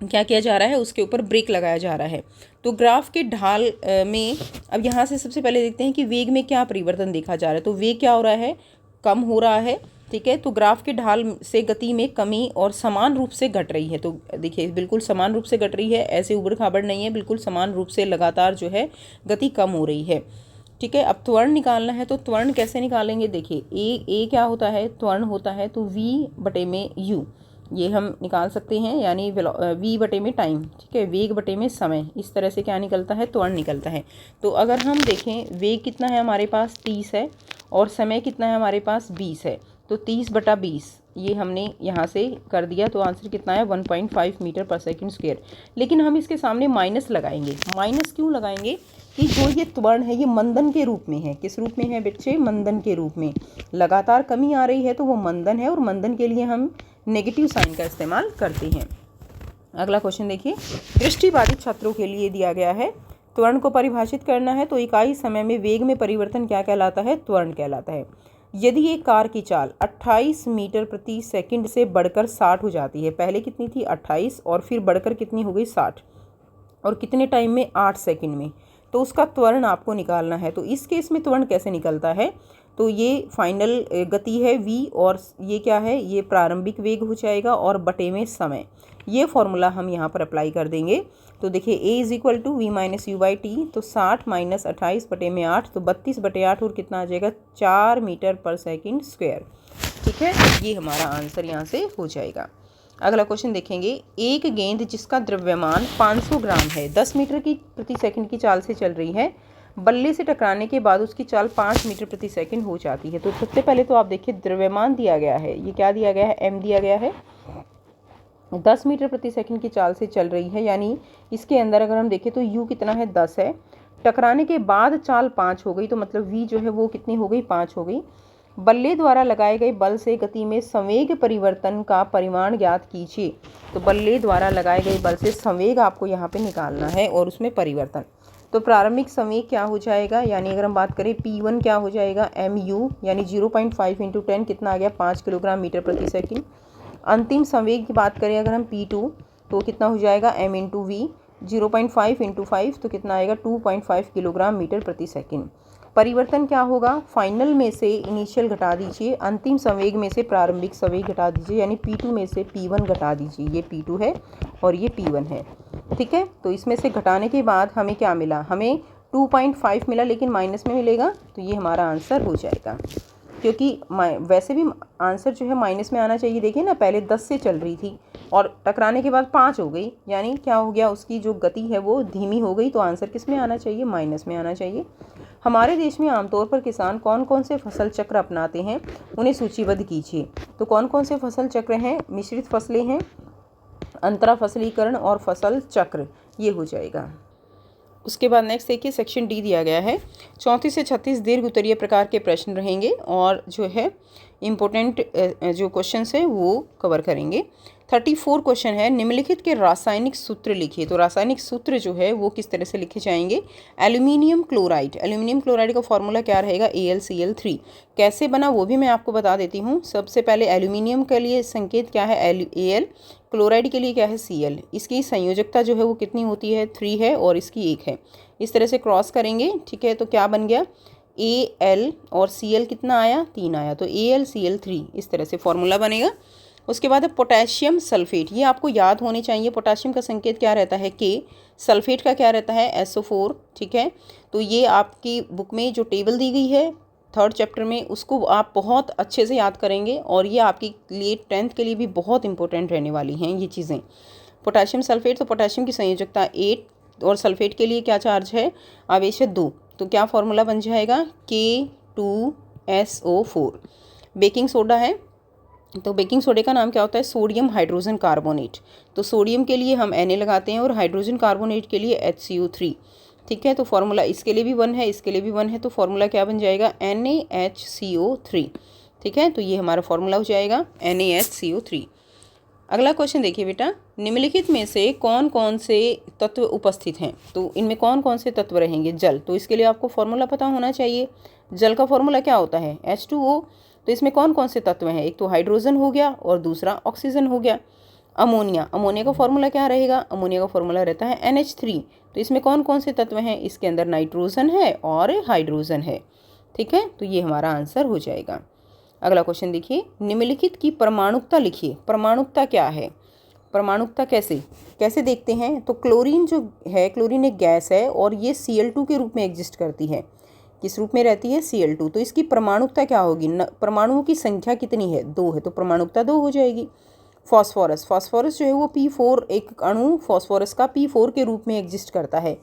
क्या किया जा रहा है? उसके ऊपर ब्रेक लगाया जा रहा है। तो ग्राफ के ढाल में अब यहाँ से सबसे पहले देखते हैं कि वेग में क्या परिवर्तन देखा जा रहा है। तो वेग क्या हो रहा है? कम हो रहा है। ठीक है, तो ग्राफ के ढाल से गति में कमी और समान रूप से घट रही है। तो देखिए बिल्कुल समान रूप से घट रही है, ऐसे उबड़ खाबड़ नहीं है, बिल्कुल समान रूप से लगातार जो है गति कम हो रही है। ठीक है, अब त्वरण निकालना है। तो त्वरण कैसे निकालेंगे? देखिए ए क्या होता है? त्वरण होता है। तो v बटे में u ये हम निकाल सकते हैं, यानी v बटे में टाइम। ठीक है, वेग बटे में समय। इस तरह से क्या निकलता है? त्वरण निकलता है। तो अगर हम देखें वेग कितना है हमारे पास? 30 है और समय कितना है हमारे पास? 20 है। तो 30 बटा 20 ये हमने यहाँ से कर दिया। तो आंसर कितना है? 1.5 मीटर पर सेकंड स्क्वायर। लेकिन हम इसके सामने माइनस लगाएंगे। माइनस क्यों लगाएंगे? कि जो ये त्वरण है ये मंदन के रूप में है। किस रूप में है बच्चे? मंदन के रूप में। लगातार कमी आ रही है तो वो मंदन है, और मंदन के लिए हम नेगेटिव साइन का इस्तेमाल करते हैं। अगला क्वेश्चन देखिए, दृष्टिबाधित छात्रों के लिए दिया गया है। त्वरण को परिभाषित करना है। तो इकाई समय में वेग में परिवर्तन क्या कहलाता है? त्वरण कहलाता है। यदि एक कार की चाल 28 मीटर प्रति सेकंड से बढ़कर 60 हो जाती है, पहले कितनी थी? 28, और फिर बढ़कर कितनी हो गई? 60, और कितने टाइम में? 8 सेकंड में। तो उसका त्वरण आपको निकालना है। तो इस केस में त्वरण कैसे निकलता है? तो ये फाइनल गति है v, और ये क्या है? ये प्रारंभिक वेग हो जाएगा, और बटे में समय। ये फॉर्मूला हम यहाँ पर अप्लाई कर देंगे। तो देखिए a = v - u/t। तो 60 - 28 बटे में 8, तो 32 बटे 8, और कितना आ जाएगा? 4 मीटर पर सेकंड स्क्वायर। ठीक है, ये हमारा आंसर यहाँ से हो जाएगा। अगला क्वेश्चन देखेंगे, एक गेंद जिसका द्रव्यमान 500 ग्राम है 10 मीटर की प्रति सेकंड की चाल से चल रही है, बल्ले से टकराने के बाद उसकी चाल 5 मीटर प्रति सेकंड हो जाती है। तो सबसे पहले तो आप देखिए द्रव्यमान दिया गया है, ये क्या दिया गया है? m दिया गया है। 10 मीटर प्रति सेकंड की चाल से चल रही है, यानी इसके अंदर अगर हम देखें तो u कितना है? 10 है। टकराने के बाद चाल 5 हो गई, तो मतलब v जो है वो कितनी हो गई? 5 हो गई। बल्ले द्वारा लगाए गए बल से गति में संवेग परिवर्तन का परिमाण ज्ञात कीजिए। तो बल्ले द्वारा लगाए गए बल से संवेग आपको यहाँ पे निकालना है, और उसमें परिवर्तन। तो प्रारंभिक संवेग क्या हो जाएगा? यानी अगर हम बात करें P1 क्या हो जाएगा? mu, यानी 0.5 × 10 कितना आ गया? 5 किलोग्राम मीटर प्रति सेकंड। अंतिम संवेग की बात करें अगर हम P2, तो कितना हो जाएगा? m × v, 0.5 × 5, तो कितना आएगा? 2.5 किलोग्राम मीटर प्रति सेकंड। परिवर्तन क्या होगा? फाइनल में से इनिशियल घटा दीजिए, अंतिम संवेग में से प्रारंभिक संवेग घटा दीजिए, यानी P2 में से P1 घटा दीजिए। ये P2 है और ये P1 है। ठीक है, तो इसमें से घटाने के बाद हमें क्या मिला? हमें 2.5 मिला, लेकिन माइनस में मिलेगा, तो ये हमारा आंसर हो जाएगा। क्योंकि वैसे भी आंसर जो है माइनस में आना चाहिए। देखिए ना, पहले 10 से चल रही थी और टकराने के बाद 5 हो गई, यानी क्या हो गया? उसकी जो गति है वो धीमी हो गई। तो आंसर किस में आना चाहिए? माइनस में आना चाहिए। हमारे देश में आमतौर पर किसान कौन कौन से फसल चक्र अपनाते हैं, उन्हें सूचीबद्ध कीजिए। तो कौन कौन से फसल चक्र हैं? मिश्रित फसलें हैं, अंतरा फसलीकरण और फसल चक्र, ये हो जाएगा। उसके बाद नेक्स्ट देखिए, सेक्शन डी दिया गया है। 34 से 36 दीर्घ उत्तरीय प्रकार के प्रश्न रहेंगे, और जो है इम्पोर्टेंट जो क्वेश्चन है वो कवर करेंगे। 34 क्वेश्चन है, निम्नलिखित के रासायनिक सूत्र लिखिए। तो रासायनिक सूत्र जो है वो किस तरह से लिखे जाएंगे? एल्यूमिनियम क्लोराइड का फॉर्मूला क्या रहेगा? AlCl3। कैसे बना वो भी मैं आपको बता देती हूँ। सबसे पहले एल्यूमिनियम के लिए संकेत क्या है? Al। क्लोराइड के लिए क्या है? Cl। इसकी संयोजकता जो है वो कितनी होती है? 3 है, और इसकी 1 है। इस तरह से क्रॉस करेंगे। ठीक है, तो क्या बन गया? Al और Cl कितना आया? 3 आया, तो AlCl3 इस तरह से फॉर्मूला बनेगा। उसके बाद है पोटेशियम सल्फेट, ये आपको याद होने चाहिए। पोटेशियम का संकेत क्या रहता है? K। सल्फेट का क्या रहता है? SO4। ठीक है, तो ये आपकी बुक में जो टेबल दी गई है 3rd चैप्टर में, उसको आप बहुत अच्छे से याद करेंगे, और ये आपके लिए 10th के लिए भी बहुत इंपॉर्टेंट रहने वाली हैं ये चीज़ें। पोटेशियम सल्फेट, तो पोटेशियम की संयोजकता 8, और सल्फेट के लिए क्या चार्ज है? आवेश है 2। तो क्या फॉर्मूला बन जाएगा? K2SO4। बेकिंग सोडा है, तो बेकिंग सोडे का नाम क्या होता है? Sodium hydrogen carbonate. तो सोडियम के लिए हम Na लगाते हैं और हाइड्रोजन कार्बोनेट के लिए HCO3। ठीक है, तो फॉर्मूला इसके लिए भी 1 है, इसके लिए भी 1 है, तो फॉर्मूला क्या बन जाएगा? NaHCO3। ठीक है, तो ये हमारा फॉर्मूला हो जाएगा NaHCO3। अगला क्वेश्चन देखिए बेटा, निम्नलिखित में से कौन कौन से तत्व उपस्थित हैं? तो इनमें कौन कौन से तत्व रहेंगे? जल। तो इसके लिए आपको फॉर्मूला पता होना चाहिए। जल का फॉर्मूला क्या होता है? H2O। तो इसमें कौन कौन से तत्व हैं? एक तो हाइड्रोजन हो गया और दूसरा ऑक्सीजन हो गया। अमोनिया, अमोनिया का फॉर्मूला क्या रहेगा? अमोनिया का फॉर्मूला रहता है NH3। तो इसमें कौन कौन से तत्व हैं? इसके अंदर नाइट्रोजन है और हाइड्रोजन है। ठीक है, तो ये हमारा आंसर हो जाएगा। अगला क्वेश्चन देखिए, निम्नलिखित की परमाणुकता लिखिए। परमाणुकता क्या है? परमाणुकता कैसे कैसे देखते हैं? तो क्लोरीन जो है, क्लोरीन एक गैस है और ये Cl2 के रूप में एग्जिस्ट करती है। किस रूप में रहती है? Cl2। तो इसकी परमाणुकता क्या होगी? परमाणुओं की संख्या कितनी है? 2 है, तो परमाणुकता 2 हो जाएगी। फॉस्फोरस, फॉस्फोरस जो है वो P4, एक अणु फॉस्फोरस का P4 के रूप में एग्जिस्ट करता है।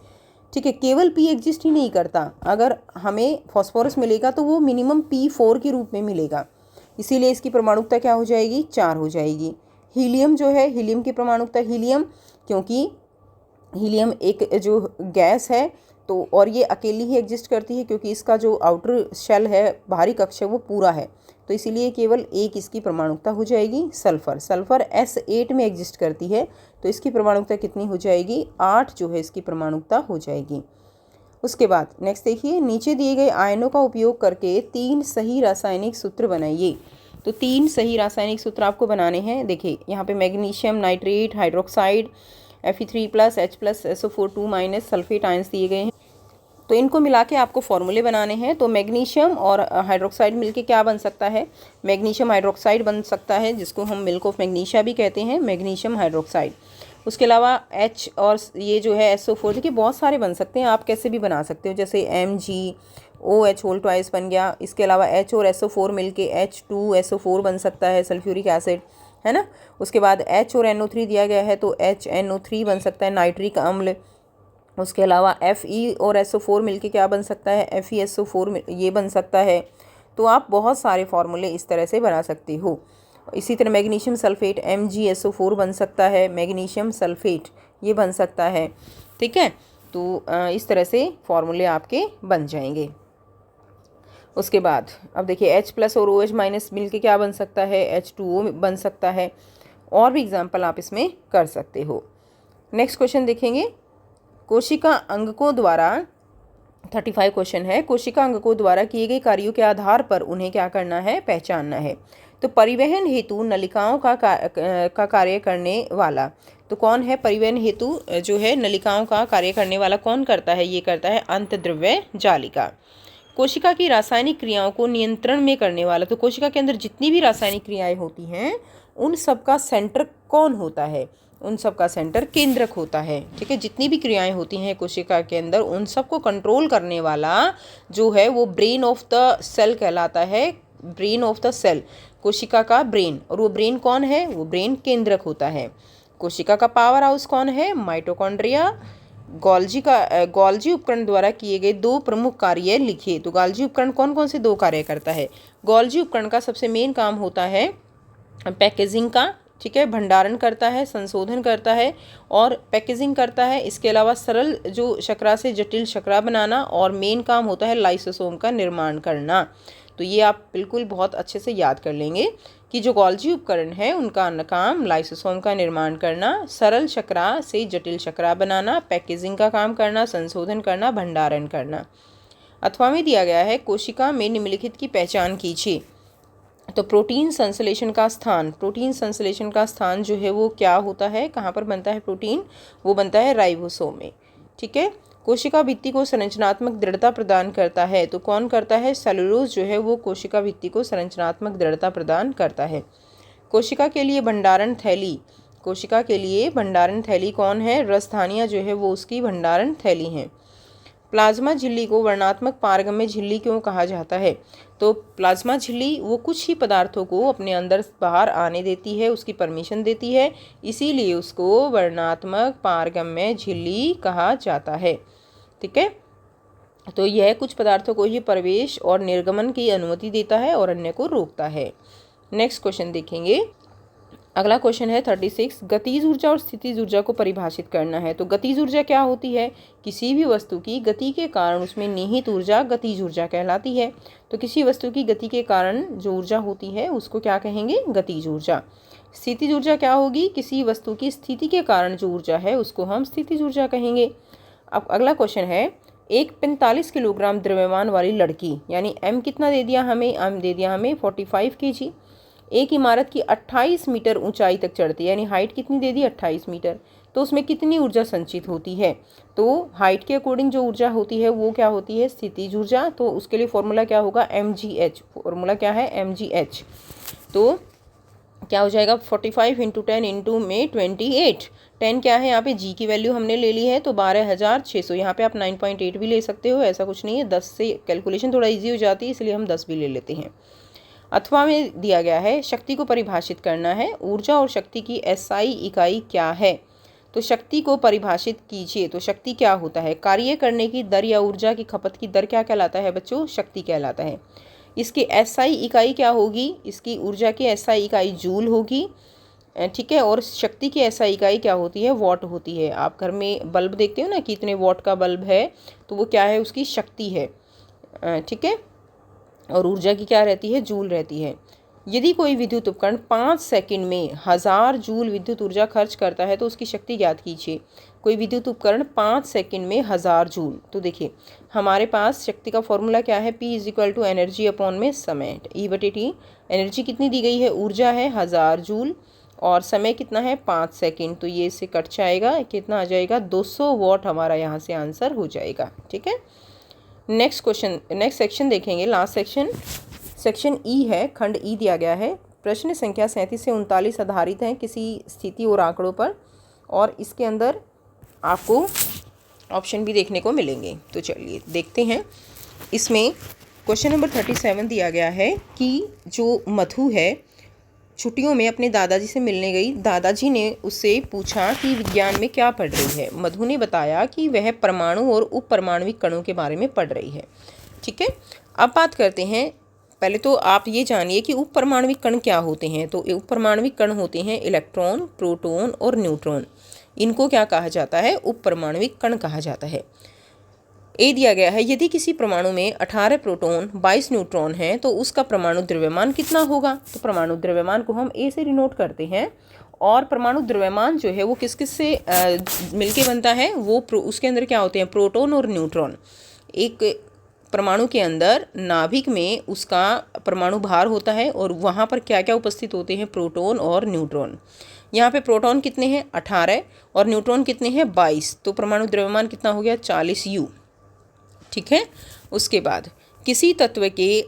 ठीक है, केवल P एग्जिस्ट ही नहीं करता, अगर हमें फॉस्फोरस मिलेगा तो वो मिनिमम P4 के रूप में मिलेगा, इसीलिए इसकी परमाणुकता क्या हो जाएगी? 4 हो जाएगी। हीलियम जो है, हीलियम की परमाणुकता, हीलियम क्योंकि हीलियम एक जो गैस है तो और ये अकेली ही एग्जिस्ट करती है क्योंकि इसका जो आउटर शेल है, बाहरी कक्ष है, वो पूरा है, तो इसीलिए केवल एक इसकी परमाणुकता हो जाएगी। सल्फर, सल्फर S8 में एग्जिस्ट करती है, तो इसकी परमाणुकता कितनी हो जाएगी? 8 जो है इसकी परमाणुकता हो जाएगी। उसके बाद नेक्स्ट देखिए, नीचे दिए गए आयनों का उपयोग करके 3 सही रासायनिक सूत्र बनाइए। तो 3 सही रासायनिक सूत्र आपको बनाने हैं। देखिए यहाँ पे magnesium nitrate hydroxide Fe3+ H+ SO4 sulphate ions दिए गए हैं, तो इनको मिला के आपको फॉर्मूले बनाने हैं। तो मैग्नीशियम और हाइड्रोक्साइड मिलके क्या बन सकता है? मैग्नीशियम हाइड्रोक्साइड बन सकता है, जिसको हम मिल्क ऑफ मैग्नीशिया भी कहते हैं, मैग्नीशियम हाइड्रोक्साइड। उसके अलावा H और ये जो है SO4, देखिए बहुत सारे बन सकते हैं, आप कैसे भी बना सकते हो, जैसे MgOH2 बन गया। इसके अलावा H और SO4 मिलके H2SO4 बन सकता है, सल्फ्यूरिक एसिड, है ना। उसके बाद H और NO3 दिया गया है तो HNO3 बन सकता है, नाइट्रिक अम्ल। उसके अलावा Fe और SO4 मिलके क्या बन सकता है? FeSO4 ये बन सकता है। तो आप बहुत सारे फार्मूले इस तरह से बना सकते हो। इसी तरह मैग्नीशियम सल्फेट MgSO4 बन सकता है, मैग्नीशियम सल्फेट ये बन सकता है। ठीक है, तो इस तरह से फार्मूले आपके बन जाएंगे। उसके बाद अब देखिए H+ और OH- मिलके क्या बन सकता है? H2O बन सकता है। और भी एग्जाम्पल आप इसमें कर सकते हो। नेक्स्ट क्वेश्चन देखेंगे, कोशिका अंगकों द्वारा 35 क्वेश्चन है। कोशिका अंगकों द्वारा किए गए कार्यों के आधार पर उन्हें क्या करना है? पहचानना है। तो परिवहन हेतु नलिकाओं का कार्य करने वाला, तो कौन है? परिवहन हेतु जो है नलिकाओं का कार्य करने वाला कौन करता है? ये करता है अंतर्द्रव्य जालिका। कोशिका की रासायनिक क्रियाओं को नियंत्रण में करने वाला, तो कोशिका के अंदर जितनी भी रासायनिक क्रियाएं होती हैं उन सब का सेंटर कौन होता है? उन सब का सेंटर केंद्रक होता है। ठीक है, जितनी भी क्रियाएं होती हैं कोशिका के अंदर उन सबको कंट्रोल करने वाला जो है वो ब्रेन ऑफ द सेल कहलाता है। ब्रेन ऑफ द सेल, कोशिका का ब्रेन, और वो ब्रेन कौन है? वो ब्रेन केंद्रक होता है। कोशिका का पावर हाउस कौन है? माइटोकॉन्ड्रिया। गोल्जी उपकरण द्वारा किए गए 2 प्रमुख कार्य लिखिए। तो गोल्जी उपकरण कौन कौन से 2 कार्य करता है? गोल्जी उपकरण का सबसे मेन काम होता है पैकेजिंग का। ठीक है, भंडारण करता है, संशोधन करता है और पैकेजिंग करता है। इसके अलावा सरल जो शर्करा से जटिल शर्करा बनाना, और मेन काम होता है लाइसोसोम का निर्माण करना। तो ये आप बिल्कुल बहुत अच्छे से याद कर लेंगे कि जो गोल्जी उपकरण है उनका काम लाइसोसोम का निर्माण करना, सरल शर्करा से जटिल शर्करा बनाना, पैकेजिंग का काम करना, संशोधन करना, भंडारण करना। अथवा में दिया गया है, कोशिका में निम्नलिखित की पहचान कीजिए। तो प्रोटीन संश्लेषण का स्थान, प्रोटीन संश्लेषण का स्थान जो है वो क्या होता है? कहाँ पर बनता है प्रोटीन? वो बनता है राइबोसोम में। ठीक है, कोशिका भित्ति को संरचनात्मक दृढ़ता प्रदान करता है, तो कौन करता है? सेलुलोज जो है वो कोशिका भित्ति को संरचनात्मक दृढ़ता प्रदान करता है। कोशिका के लिए भंडारण थैली, कोशिका के लिए भंडारण थैली कौन है? रसधानियाँ जो है वो उसकी भंडारण थैली हैं। प्लाज्मा झिल्ली को वर्णात्मक पारगम्य झिल्ली क्यों कहा जाता है? तो प्लाज्मा झिल्ली वो कुछ ही पदार्थों को अपने अंदर बाहर आने देती है, उसकी परमिशन देती है, इसीलिए उसको वर्णात्मक पारगम्य झिल्ली कहा जाता है। ठीक है, तो यह कुछ पदार्थों को ही प्रवेश और निर्गमन की अनुमति देता है और अन्य को रोकता है। नेक्स्ट क्वेश्चन देखेंगे। अगला क्वेश्चन है 36, गतिज ऊर्जा और स्थितिज ऊर्जा को परिभाषित करना है। तो गतिज ऊर्जा क्या होती है? किसी भी वस्तु की गति के कारण उसमें निहित ऊर्जा गतिज ऊर्जा कहलाती है। तो किसी वस्तु की गति के कारण जो ऊर्जा होती है उसको क्या कहेंगे? गतिज ऊर्जा। स्थितिज ऊर्जा क्या होगी? किसी वस्तु की स्थिति के कारण जो ऊर्जा है उसको हम स्थितिज ऊर्जा कहेंगे। अब अगला क्वेश्चन है, एक 45 किलोग्राम द्रव्यमान वाली लड़की, यानी m कितना दे दिया हमें? m दे दिया हमें 45 kg, एक इमारत की 28 मीटर ऊंचाई तक चढ़ती है, यानी हाइट कितनी दे दी? 28 मीटर। तो उसमें कितनी ऊर्जा संचित होती है? तो हाइट के अकॉर्डिंग जो ऊर्जा होती है वो क्या होती है? स्थितिज ऊर्जा। तो उसके लिए फॉर्मूला क्या होगा? mgh। फॉर्मूला क्या है? mgh। तो क्या हो जाएगा? 45 इंटू 10 इंटू में 28। 10 क्या है यहाँ पे? जी की वैल्यू हमने ले ली है, तो 12,600। यहाँ पे आप 9.8 भी ले सकते हो, ऐसा कुछ नहीं है। 10 से कैलकुलेशन थोड़ा ईजी हो जाती है, इसलिए हम 10 भी ले लेते हैं। अथवा में दिया गया है, शक्ति को परिभाषित करना है। ऊर्जा और शक्ति की एसआई इकाई क्या है? तो शक्ति को परिभाषित कीजिए। तो शक्ति क्या होता है? कार्य करने की दर या ऊर्जा की खपत की दर क्या कहलाता है बच्चों? शक्ति कहलाता है। इसकी एसआई इकाई क्या होगी? इसकी ऊर्जा की एसआई इकाई जूल होगी, ठीक है। और शक्ति की एसआई इकाई क्या होती है? वॉट होती है। आप घर में बल्ब देखते हो ना कि इतने वॉट का बल्ब है, तो वो क्या है? उसकी शक्ति है, ठीक है। और ऊर्जा की क्या रहती है? जूल रहती है। यदि कोई विद्युत उपकरण 5 सेकंड में 1000 जूल विद्युत ऊर्जा खर्च करता है तो उसकी शक्ति ज्ञात कीजिए। कोई विद्युत उपकरण 5 सेकंड में 1000 जूल। तो देखिए हमारे पास शक्ति का फॉर्मूला क्या है? P = एनर्जी अपॉन में समय, E/T। एनर्जी कितनी दी गई है? ऊर्जा है 1000 जूल, और समय कितना है? 5 सेकंड। तो ये इससे कट जाएगा, कितना आ जाएगा? 200 वॉट हमारा यहाँ से आंसर हो जाएगा, ठीक है। नेक्स्ट क्वेश्चन, नेक्स्ट सेक्शन देखेंगे, लास्ट सेक्शन ई है, खंड ई दिया गया है। प्रश्न संख्या 37 से 39 आधारित हैं किसी स्थिति और आंकड़ों पर, और इसके अंदर आपको ऑप्शन भी देखने को मिलेंगे। तो चलिए देखते हैं। इसमें क्वेश्चन नंबर 37 दिया गया है कि जो मधु है छुट्टियों में अपने दादाजी से मिलने गई। दादाजी ने उससे पूछा कि विज्ञान में क्या पढ़ रही है। मधु ने बताया कि वह परमाणु और उपपरमाणविक कणों के बारे में पढ़ रही है, ठीक है। अब बात करते हैं, पहले तो आप ये जानिए कि उपपरमाणविक कण क्या होते हैं। तो उपपरमाणविक कण होते हैं इलेक्ट्रॉन, प्रोटॉन और न्यूट्रॉन। इनको क्या कहा जाता है? उपपरमाणविक कण कहा जाता है। ए दिया गया है, यदि किसी परमाणु में 18 प्रोटॉन 22 न्यूट्रॉन हैं तो उसका परमाणु द्रव्यमान कितना होगा? तो परमाणु द्रव्यमान को हम ए से डिनोट करते हैं। और परमाणु द्रव्यमान जो है वो किस किस से मिलके बनता है? वो उसके अंदर क्या होते हैं? प्रोटॉन और न्यूट्रॉन। एक परमाणु के अंदर नाभिक में उसका परमाणु भार होता है, और वहाँ पर क्या क्या उपस्थित होते हैं? प्रोटॉन और न्यूट्रॉन। यहाँ पे प्रोटॉन कितने हैं? 18, और न्यूट्रॉन कितने हैं? 22। तो परमाणु द्रव्यमान कितना हो गया? 40 U, ठीक है। उसके बाद किसी तत्व के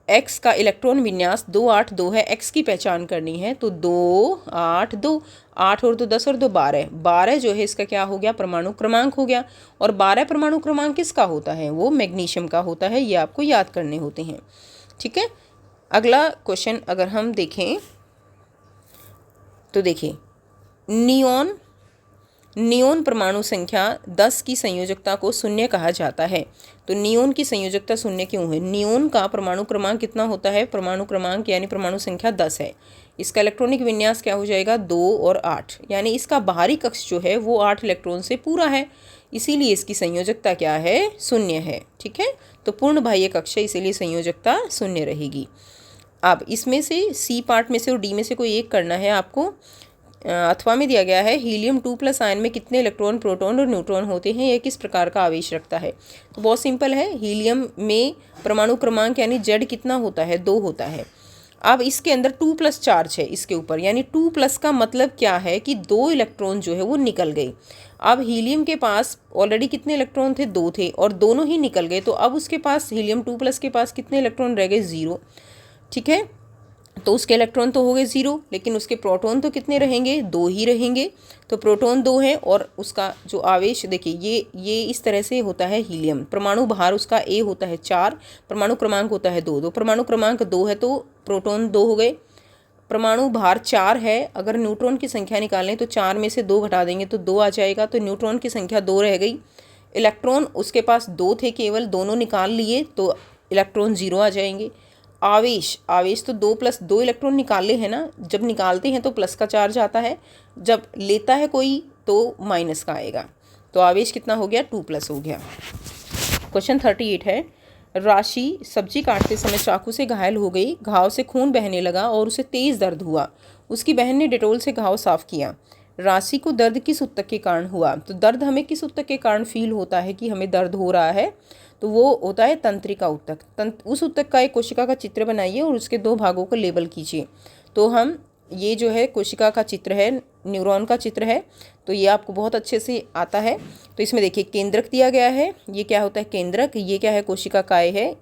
x का इलेक्ट्रॉन विन्यास 282 है। x की पहचान करनी है, तो 282, 8 और 2 10 और 2 12, 12 जो है इसका क्या हो गया? परमाणु क्रमांक हो गया। और 12 परमाणु क्रमांक किसका होता है? वो मैग्नीशियम का होता है। ये आपको याद करने होते हैं, ठीक है। अगला क्वेश्चन अगर हम देखें तो देखिए, नियोन परमाणु संख्या 10 की संयोजकता को शून्य कहा जाता है। तो नियोन की संयोजकता शून्य क्यों है? नियोन का परमाणु क्रमांक कितना होता है? परमाणु क्रमांक यानी परमाणु संख्या 10 है। इसका इलेक्ट्रॉनिक विन्यास क्या हो जाएगा? 2 और 8, यानी इसका बाहरी कक्ष जो है वो 8 इलेक्ट्रॉन से पूरा है, इसीलिए इसकी संयोजकता क्या है? शून्य है, ठीक है। तो पूर्ण बाह्य कक्ष है, इसीलिए संयोजकता शून्य रहेगी। अब इसमें से सी पार्ट में से और डी में से कोई एक करना है आपको। अथवा में दिया गया है, हीलियम 2+ आयन में कितने इलेक्ट्रॉन, प्रोटॉन और न्यूट्रॉन होते हैं? यह किस प्रकार का आवेश रखता है? तो बहुत सिंपल है, हीलियम में परमाणु क्रमांक यानी Z कितना होता है? 2 होता है। अब इसके अंदर 2+ चार्ज है इसके ऊपर, यानी 2+ का मतलब क्या है कि 2 इलेक्ट्रॉन जो है वो निकल गए। अब हीलियम के पास ऑलरेडी कितने इलेक्ट्रॉन थे? 2 थे, और दोनों ही निकल गए, तो अब उसके पास हीलियम 2+ के पास कितने इलेक्ट्रॉन रह गए? 0, ठीक है। तो उसके इलेक्ट्रॉन तो हो गए 0, लेकिन उसके प्रोटॉन तो कितने रहेंगे? 2 ही रहेंगे। तो प्रोटॉन 2 है, और उसका जो आवेश देखिए ये इस तरह से होता है। हीलियम परमाणु भार उसका A होता है 4, परमाणु क्रमांक होता है 2। परमाणु क्रमांक 2 है तो प्रोटॉन 2 हो गए, परमाणु भार 4 है। अगर न्यूट्रॉन की संख्या निकालें तो 4 में से 2 घटा देंगे तो 2 आ जाएगा, तो न्यूट्रॉन की संख्या 2 रह गई। इलेक्ट्रॉन उसके पास 2 थे केवल, दोनों निकाल लिए तो इलेक्ट्रॉन 0 आ जाएंगे। आवेश, आवेश तो 2 + 2 इलेक्ट्रॉन निकाले हैं ना, जब निकालते हैं तो प्लस का चार्ज आता है, जब लेता है कोई तो माइनस का आएगा। तो आवेश कितना हो गया, 2+ हो गया। क्वेश्चन 38 है, राशि सब्जी काटते समय चाकू से घायल हो गई, घाव से खून बहने लगा और उसे तेज दर्द हुआ। उसकी बहन ने डेटोल से घाव साफ किया। राशि को दर्द किस ऊतक के कारण हुआ? तो दर्द हमें किस ऊतक के कारण फील होता है कि हमें दर्द हो रहा है? तो वो होता है तंत्रिका ऊतक। उस ऊतक का एक कोशिका का चित्र बनाइए और उसके 2 भागों को लेबल कीजिए। तो हम ये जो है कोशिका का चित्र है, न्यूरॉन का चित्र है, तो ये आपको बहुत अच्छे से आता है। तो इसमें देखिए केंद्रक दिया गया है, ये क्या होता है केंद्रक, ये क्या है कोशिका काय है,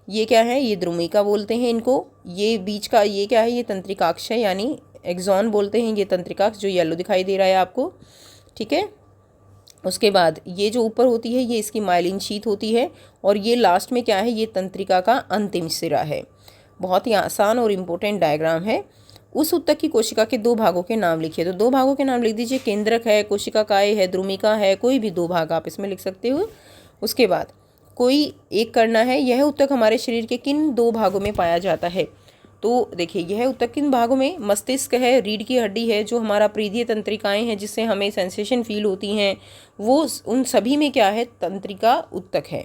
ये क्या है, ये द्रुमिका बोलते हैं इनको, ये बीच का ये क्या है, ये तंत्रिकाक्ष है यानी एक्सॉन बोलते हैं, ये तंत्रिकाक्ष जो येलो दिखाई दे रहा है आपको, ठीक है। उसके बाद ये जो ऊपर होती है ये इसकी माइलिन शीथ होती है, और ये लास्ट में क्या है, ये तंत्रिका का अंतिम सिरा है। बहुत ही आसान और इम्पोर्टेंट डायग्राम है। उस ऊतक की कोशिका के 2 भागों के नाम लिखिए। तो 2 भागों के नाम लिख दीजिए, केंद्रक है, कोशिका काय है, द्रुमिका है, कोई भी 2 भाग आप इसमें लिख सकते हो। उसके बाद कोई एक करना है, यह ऊतक हमारे शरीर के किन 2 भागों में पाया जाता है? तो देखिए यह ऊतक किन भागों में, मस्तिष्क है, रीढ़ की हड्डी है, जो हमारा परिधीय तंत्रिकाएं हैं जिससे हमें सेंसेशन फील होती हैं, वो उन सभी में क्या है, तंत्रिका ऊतक है।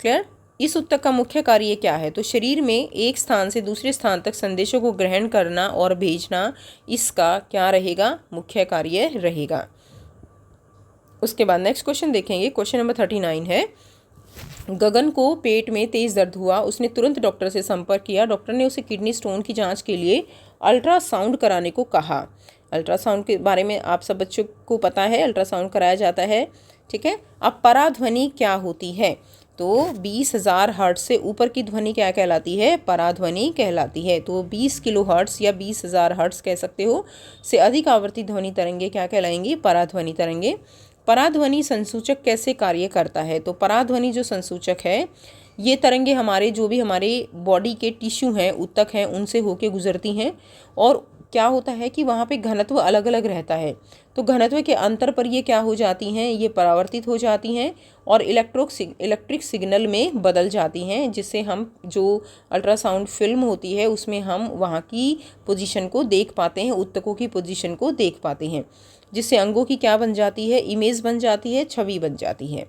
क्लियर? इस ऊतक का मुख्य कार्य क्या है? तो शरीर में एक स्थान से दूसरे स्थान तक संदेशों को ग्रहण करना और भेजना, इसका क्या रहेगा, मुख्य कार्य रहेगा। उसके बाद नेक्स्ट क्वेश्चन देखेंगे। क्वेश्चन नंबर 39 है, गगन को पेट में तेज दर्द हुआ, उसने तुरंत डॉक्टर से संपर्क किया। डॉक्टर ने उसे किडनी स्टोन की जांच के लिए अल्ट्रासाउंड कराने को कहा। अल्ट्रासाउंड के बारे में आप सब बच्चों को पता है, अल्ट्रासाउंड कराया जाता है, ठीक है। अब पराध्वनि क्या होती है? तो 20,000 हर्ट्ज से ऊपर की ध्वनि क्या कहलाती है, पराध्वनि कहलाती है। तो 20 किलो हर्ट्ज या 20,000 हर्ट्ज कह सकते हो से अधिक आवृत्ति ध्वनि तरंगे क्या कहलाएंगी, पराध्वनि तरंगे। पराध्वनि संसूचक कैसे कार्य करता है? तो पराध्वनि जो संसूचक है, ये तरंगे हमारे जो भी हमारे बॉडी के टिश्यू हैं, ऊतक हैं, उनसे होके गुजरती हैं, और क्या होता है कि वहाँ पे घनत्व अलग अलग रहता है। तो घनत्व के अंतर पर ये क्या हो जाती हैं, ये परावर्तित हो जाती हैं और इलेक्ट्रिक सिग्नल में बदल जाती हैं, जिससे हम जो अल्ट्रासाउंड फिल्म होती है उसमें हम वहाँ की पोजीशन को देख पाते हैं, ऊतकों की पोजीशन को देख पाते हैं, जिससे अंगों की क्या बन जाती है, इमेज बन जाती है, छवि बन जाती है।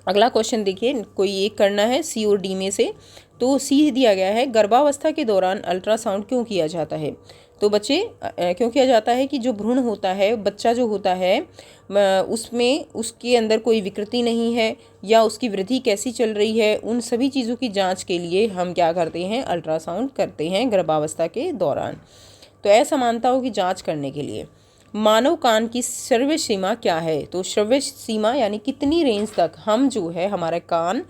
अगला क्वेश्चन देखिए, कोई एक करना है सी और डी में से। तो सी दिया गया है, गर्भावस्था के दौरान अल्ट्रासाउंड क्यों किया जाता है? तो बच्चे क्यों किया जाता है कि जो भ्रूण होता है, बच्चा जो होता है, उसमें उसके अंदर कोई विकृति नहीं है या उसकी वृद्धि कैसी चल रही है, उन सभी चीज़ों की जांच के लिए हम क्या करते हैं, अल्ट्रासाउंड करते हैं गर्भावस्था के दौरान। तो असमानताओं की जांच करने के लिए मानव कान की श्रव्य सीमा क्या है? तो श्रव्य सीमा यानी कितनी रेंज तक हम जो है हमारा कान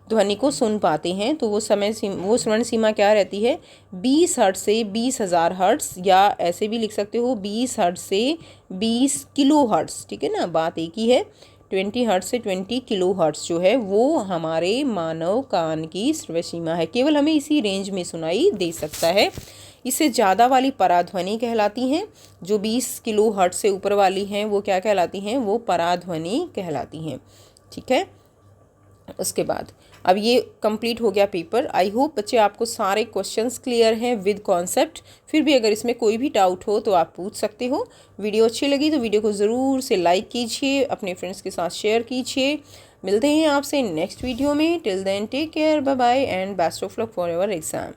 ध्वनि को सुन पाते हैं, तो वो श्रवण सीमा क्या रहती है, 20 हर्ट्ज से 20,000 हर्ट्ज, या ऐसे भी लिख सकते हो 20 हर्ट्ज से 20 किलो हर्ट्ज, ठीक है ना, बात एक ही है। 20 हर्ट्ज से 20 किलो हर्ट्ज जो है वो हमारे मानव कान की श्रव्य सीमा है, केवल हमें इसी रेंज में सुनाई दे सकता है। इससे ज़्यादा वाली पराध्वनि कहलाती हैं, जो 20 किलो हर्ट्ज से ऊपर वाली हैं वो क्या कहलाती हैं, वो पराध्वनि कहलाती हैं, ठीक है। उसके बाद अब ये कंप्लीट हो गया पेपर। आई होप बच्चे आपको सारे क्वेश्चंस क्लियर हैं विद कॉन्सेप्ट। फिर भी अगर इसमें कोई भी डाउट हो तो आप पूछ सकते हो। वीडियो अच्छी लगी तो वीडियो को ज़रूर से लाइक कीजिए, अपने फ्रेंड्स के साथ शेयर कीजिए। मिलते हैं आपसे नेक्स्ट वीडियो में। Till then take care, bye bye and best of luck for your exam.